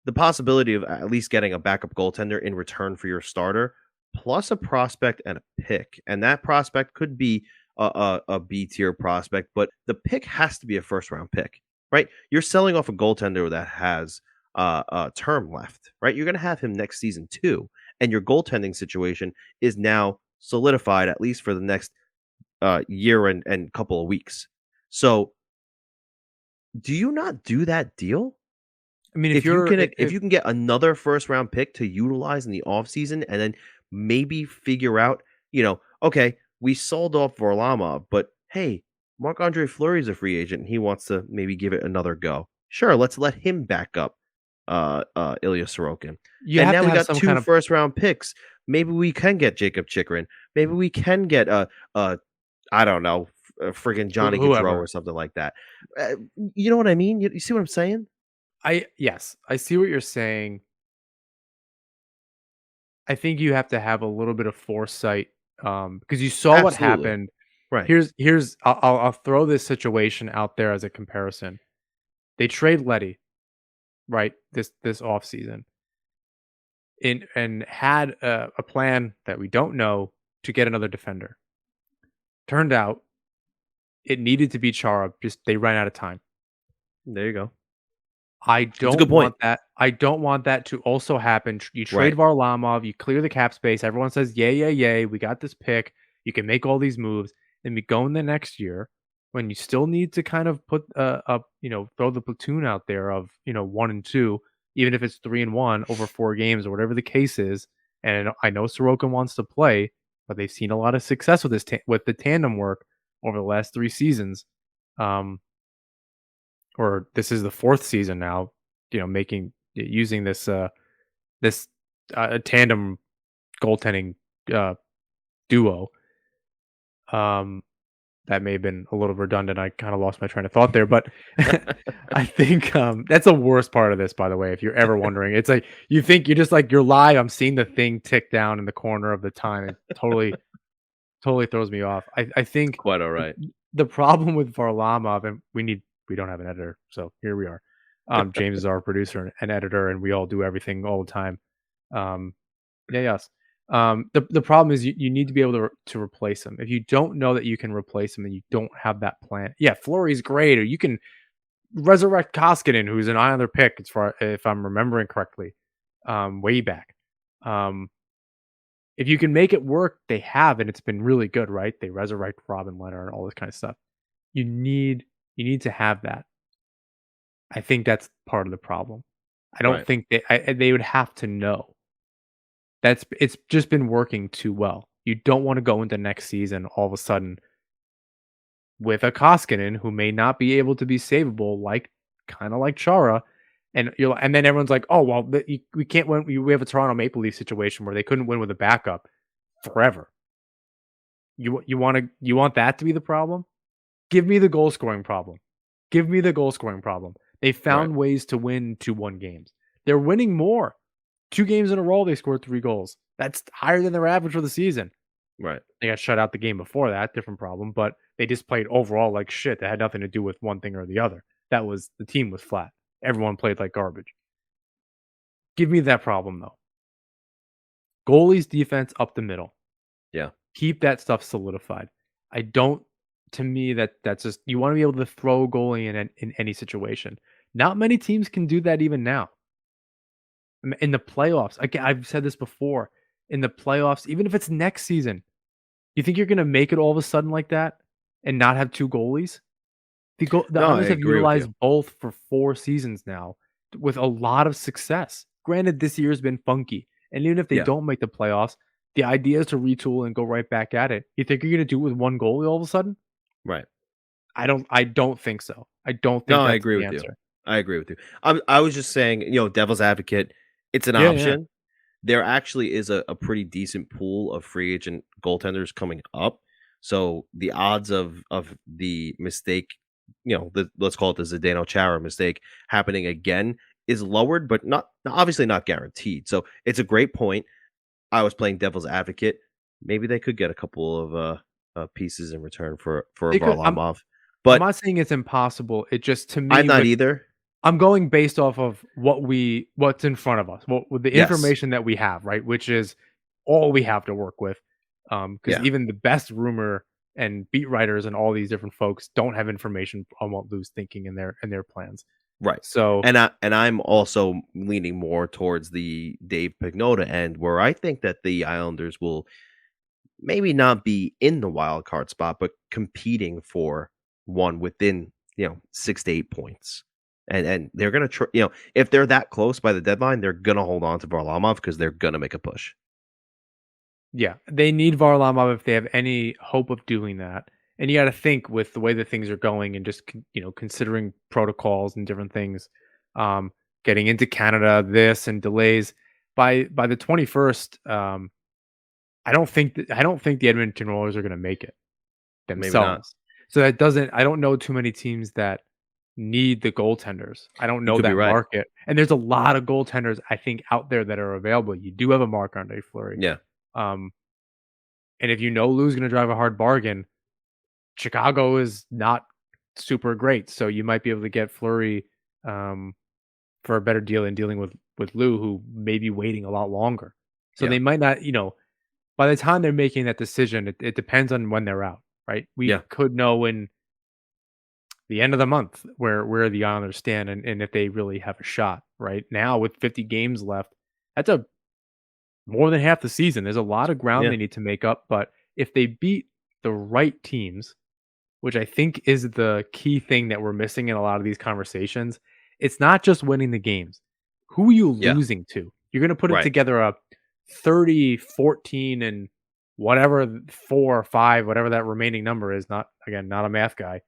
the possibility of at least getting a backup goaltender in return for your starter, plus a prospect and a pick, and that prospect could be a B-tier prospect, but the pick has to be a first-round pick, right? You're selling off a goaltender that has a term left, right? You're going to have him next season too, and your goaltending situation is now solidified at least for the next year and couple of weeks. So, do you not do that deal? I mean, if you can get another first round pick to utilize in the offseason and then maybe figure out, okay, we sold off Varlamov, but hey, Marc-Andre Fleury's a free agent and he wants to maybe give it another go. Sure, let's let him back up Ilya Sorokin. You And have now to we have got some 2 kind of first-round picks. Maybe we can get Jakob Chychrun. Maybe we can get I don't know, friggin' Johnny Gaudreau or something like that. You know what I mean? You see what I'm saying? Yes, I see what you're saying. I think you have to have a little bit of foresight, because you saw what Absolutely. happened. Right. Here's I'll throw this situation out there as a comparison. They trade Letty, right, this offseason, and had a plan that we don't know to get another defender. Turned out it needed to be Chara, just they ran out of time. There you go. I That's a don't good point. want that. I don't want that to also happen. You trade Right. Varlamov, you clear the cap space. Everyone says, "Yay, yay, yay! We got this pick. You can make all these moves." Then we go in the next year when you still need to kind of put up, throw the platoon out there of 1 and 2, even if it's 3-1 over 4 games or whatever the case is. And I know Sorokin wants to play, but they've seen a lot of success with this with the tandem work over the last 3 seasons. Or this is the 4th season now, using this tandem goaltending duo. That may have been a little redundant. I kind of lost my train of thought there, but I think that's the worst part of this, by the way. If you're ever wondering, it's like you think you're just like you're live. I'm seeing the thing tick down in the corner of the time. It totally throws me off. I think Quite all right. the problem with Varlamov, and we don't have an editor, so here we are. James is our producer and editor, and we all do everything all the time. Yes. The problem is you need to be able to replace him. If you don't know that you can replace him and you don't have that plan, yeah, Fleury's great, or you can resurrect Koskinen, who's an Islander pick, as far if I'm remembering correctly, way back. If you can make it work, they have, and it's been really good, right? They resurrect Robin Leonard and all this kind of stuff. You need to have that. I think that's part of the problem. I don't Right. think they would have to know. It's just been working too well. You don't want to go into next season all of a sudden with a Koskinen who may not be able to be savable, kind of like Chara, and then everyone's like, oh well, we can't win. We have a Toronto Maple Leaf situation where they couldn't win with a backup forever. You want that to be the problem? Give me the goal scoring problem. Give me the goal scoring problem. They found ways to win 2-1 games. They're winning more. 2 games in a row, they scored 3 goals. That's higher than their average for the season. Right. They got shut out the game before that, different problem, but they just played overall like shit. That had nothing to do with one thing or the other. The team was flat. Everyone played like garbage. Give me that problem though. Goalies defense up the middle. Yeah. Keep that stuff solidified. To me, that's just, you want to be able to throw a goalie in any situation. Not many teams can do that even now. In the playoffs, I've said this before, in the playoffs, even if it's next season, you think you're going to make it all of a sudden like that and not have 2 goalies? The Islanders have utilized both for 4 seasons now with a lot of success. Granted, this year's been funky, and even if they don't make the playoffs, the idea is to retool and go right back at it. You think you're going to do it with 1 goalie all of a sudden? Right. I don't think so. I don't think that's I agree the with answer. you. I agree with you. I was just saying, devil's advocate, it's an Yeah, option. yeah. There actually is a pretty decent pool of free agent goaltenders coming up. So the odds of the mistake, let's call it the Zdeno Chara mistake happening again is lowered, but obviously not guaranteed. So it's a great point. I was playing devil's advocate. Maybe they could get a couple of pieces in return for Varlamov. But I'm not saying it's impossible. It just, to me, I'm not either. I'm going based off of what's in front of us, with the information that we have, right? Which is all we have to work with. Because even the best rumor and beat writers and all these different folks don't have information on what Lou's thinking in their plans. Right. So, and I'm also leaning more towards the Dave Pagnotta end, where I think that the Islanders will maybe not be in the wild card spot, but competing for one within 6 to 8 points. And they're gonna if they're that close by the deadline, they're gonna hold on to Varlamov because they're gonna make a push. Yeah, they need Varlamov if they have any hope of doing that. And you got to think with the way that things are going and just considering protocols and different things, getting into Canada, this and delays by the 21st. I don't think the Edmonton Oilers are going to make it Maybe not. themselves. So that doesn't. I don't know too many teams that need the goaltenders. I don't know could be that right. market, and there's a lot of goaltenders I think out there that are available. You do have a Marc-Andre Fleury, Yeah. and if Lou's going to drive a hard bargain, Chicago is not super great, so you might be able to get Fleury for a better deal in dealing with Lou, who may be waiting a lot longer. So they might not, by the time they're making that decision, it depends on when they're out, right? We could know in the end of the month where the Islanders stand and if they really have a shot. Right now, with 50 games left, that's more than half the season. There's a lot of ground they need to make up, but if they beat the right teams, which I think is the key thing that we're missing in a lot of these conversations, it's not just winning the games. Who are you losing to? You're going to put it together a 30, 14, and whatever 4 or 5, whatever that remaining number is. Not a math guy.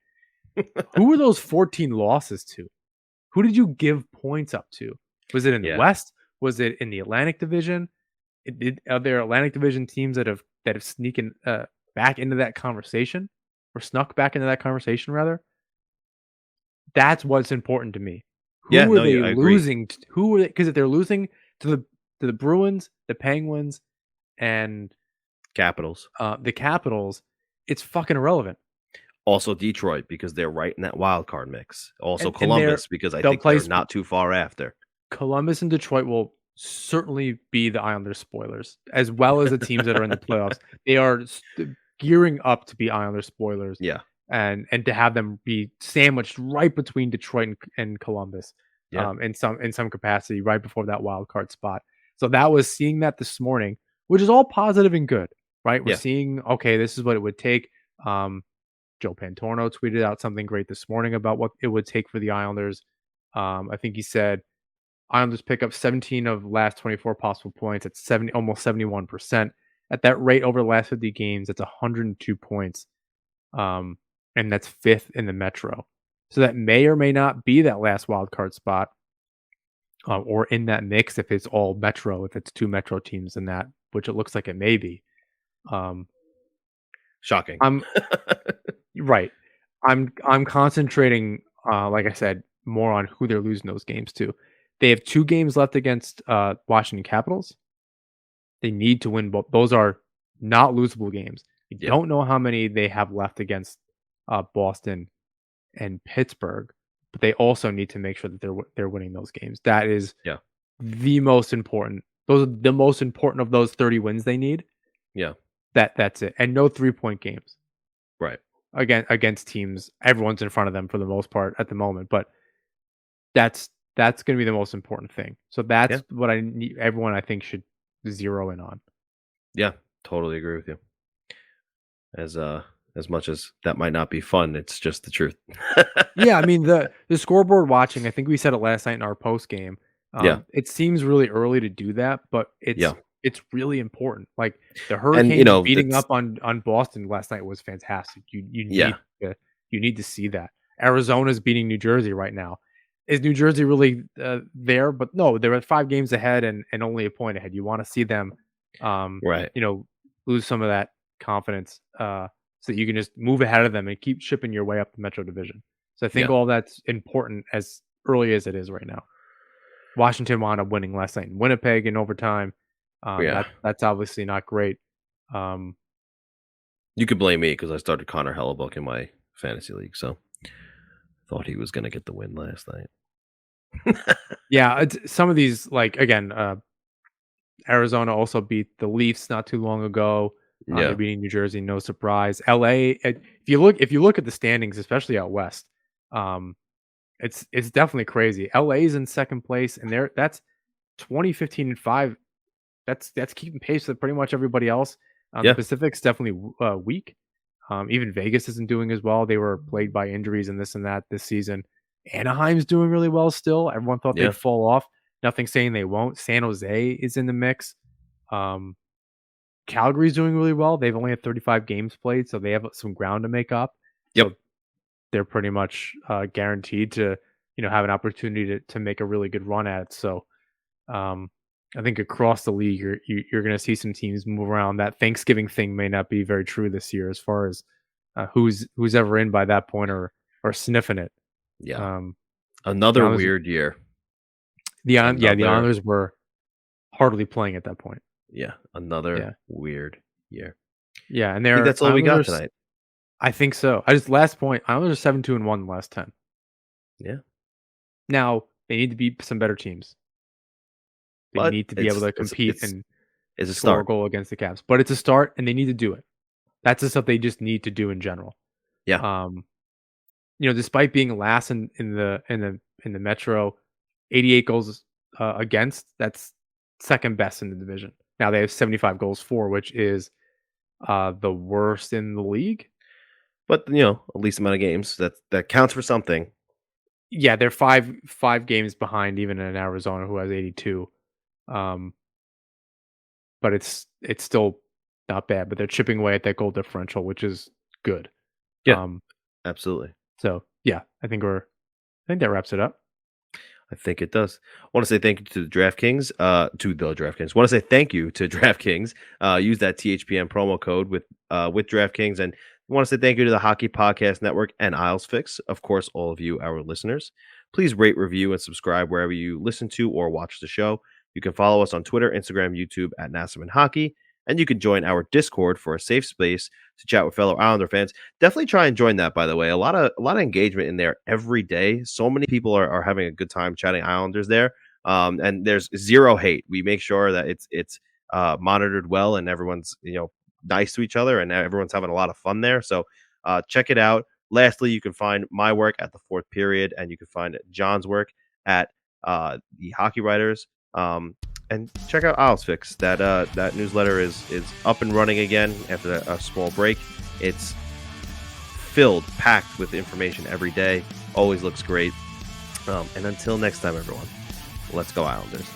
Who were those 14 losses to? Who did you give points up to? Was it in the West? Was it in the Atlantic Division? Are there Atlantic Division teams that have sneaking back into that conversation or snuck back into that conversation rather? That's what's important to me. Who were they losing? Who were they? Because if they're losing to the Bruins, the Penguins, and Capitals, the Capitals, it's fucking irrelevant. Also Detroit, because they're right in that wild card mix. Also Columbus, because I think they're not too far after. Columbus and Detroit will certainly be the Islanders spoilers, as well as the teams that are in the playoffs. They are gearing up to be Islanders spoilers. Yeah. And to have them be sandwiched right between Detroit and Columbus, in some capacity, right before that wild card spot. So that was seeing that this morning, which is all positive and good, right? We're seeing, okay, this is what it would take. Joe Pantorno tweeted out something great this morning about what it would take for the Islanders. I think he said Islanders pick up 17 of the last 24 possible points at almost 71%. At that rate over the last 50 games, that's 102 points. And that's 5th in the Metro. So that may or may not be that last wild card spot, or in that mix if it's all Metro, if it's 2 Metro teams in that, which it looks like it may be. Shocking. Right. I'm concentrating, like I said, more on who they're losing those games to. They have 2 games left against Washington Capitals. They need to win both. Those are not losable games. I don't know how many they have left against Boston and Pittsburgh, but they also need to make sure that they're winning those games. That is the most important. Those are the most important of those 30 wins they need. Yeah. That's it. And no 3-point games. Right. Against teams, everyone's in front of them for the most part at the moment, but that's going to be the most important thing. So that's what I need. Everyone, I think, should zero in on. Yeah, totally agree with you. As much as that might not be fun, it's just the truth. Yeah, I mean the scoreboard watching. I think we said it last night in our post game. It seems really early to do that, but it's really important. Like the Hurricanes beating up on Boston last night was fantastic. You need to see that. Arizona's beating New Jersey right now. Is New Jersey really there? But no, they're at 5 games ahead and only a point ahead. You want to see them, lose some of that confidence, so that you can just move ahead of them and keep chipping your way up the Metro Division. So I think all that's important as early as it is right now. Washington wound up winning last night in Winnipeg in overtime. That's obviously not great. You could blame me because I started Connor Hellebuck in my fantasy league, so thought he was going to get the win last night. Yeah, some of these, like again, Arizona also beat the Leafs not too long ago. They're beating New Jersey, no surprise. LA, if you look at the standings, especially out west, it's definitely crazy. LA's in second place, and that's 2015 and 5. That's keeping pace with pretty much everybody else. The Pacific's definitely weak. Even Vegas isn't doing as well. They were plagued by injuries and this and that this season. Anaheim's doing really well still. Everyone thought they'd fall off. Nothing saying they won't. San Jose is in the mix. Calgary's doing really well. They've only had 35 games played, so they have some ground to make up. Yep. So they're pretty much guaranteed to, have an opportunity to make a really good run at it. So I think across the league, you're going to see some teams move around. That Thanksgiving thing may not be very true this year as far as who's ever in by that point or sniffing it. Yeah. Another weird year. The Islanders were hardly playing at that point. Yeah, another weird year. Yeah, and that's all we got tonight. I think so. Last point. Islanders are 7-2-1 in the last 10. Yeah. Now they need to beat some better teams. They need to be able to compete and score a goal against the Caps. But it's a start, and they need to do it. That's the stuff they just need to do in general. Yeah. Despite being last in the Metro, 88 goals against. That's second best in the division. Now they have 75 goals for, which is the worst in the league. But at least amount of games that counts for something. Yeah, they're five games behind even in Arizona, who has 82. But it's still not bad. But they're chipping away at that goal differential, which is good. Yeah, absolutely. So yeah, I think that wraps it up. I think it does. I want to say thank you to the DraftKings. I want to say thank you to DraftKings. Use that THPN promo code with DraftKings, and I want to say thank you to the Hockey Podcast Network and Isles Fix. Of course, all of you, our listeners. Please rate, review, and subscribe wherever you listen to or watch the show. You can follow us on Twitter, Instagram, YouTube at Nasserman Hockey, and you can join our Discord for a safe space to chat with fellow Islander fans. Definitely try and join that, by the way. A lot of engagement in there every day. So many people are having a good time chatting Islanders there. And there's zero hate. We make sure that it's monitored well and everyone's nice to each other and everyone's having a lot of fun there. So check it out. Lastly, you can find my work at the Fourth Period, and you can find John's work at the Hockey Writers. And check out Isles Fix. That newsletter is up and running again after a small break. It's packed with information every day. Always looks great. And until next time, everyone, let's go Islanders.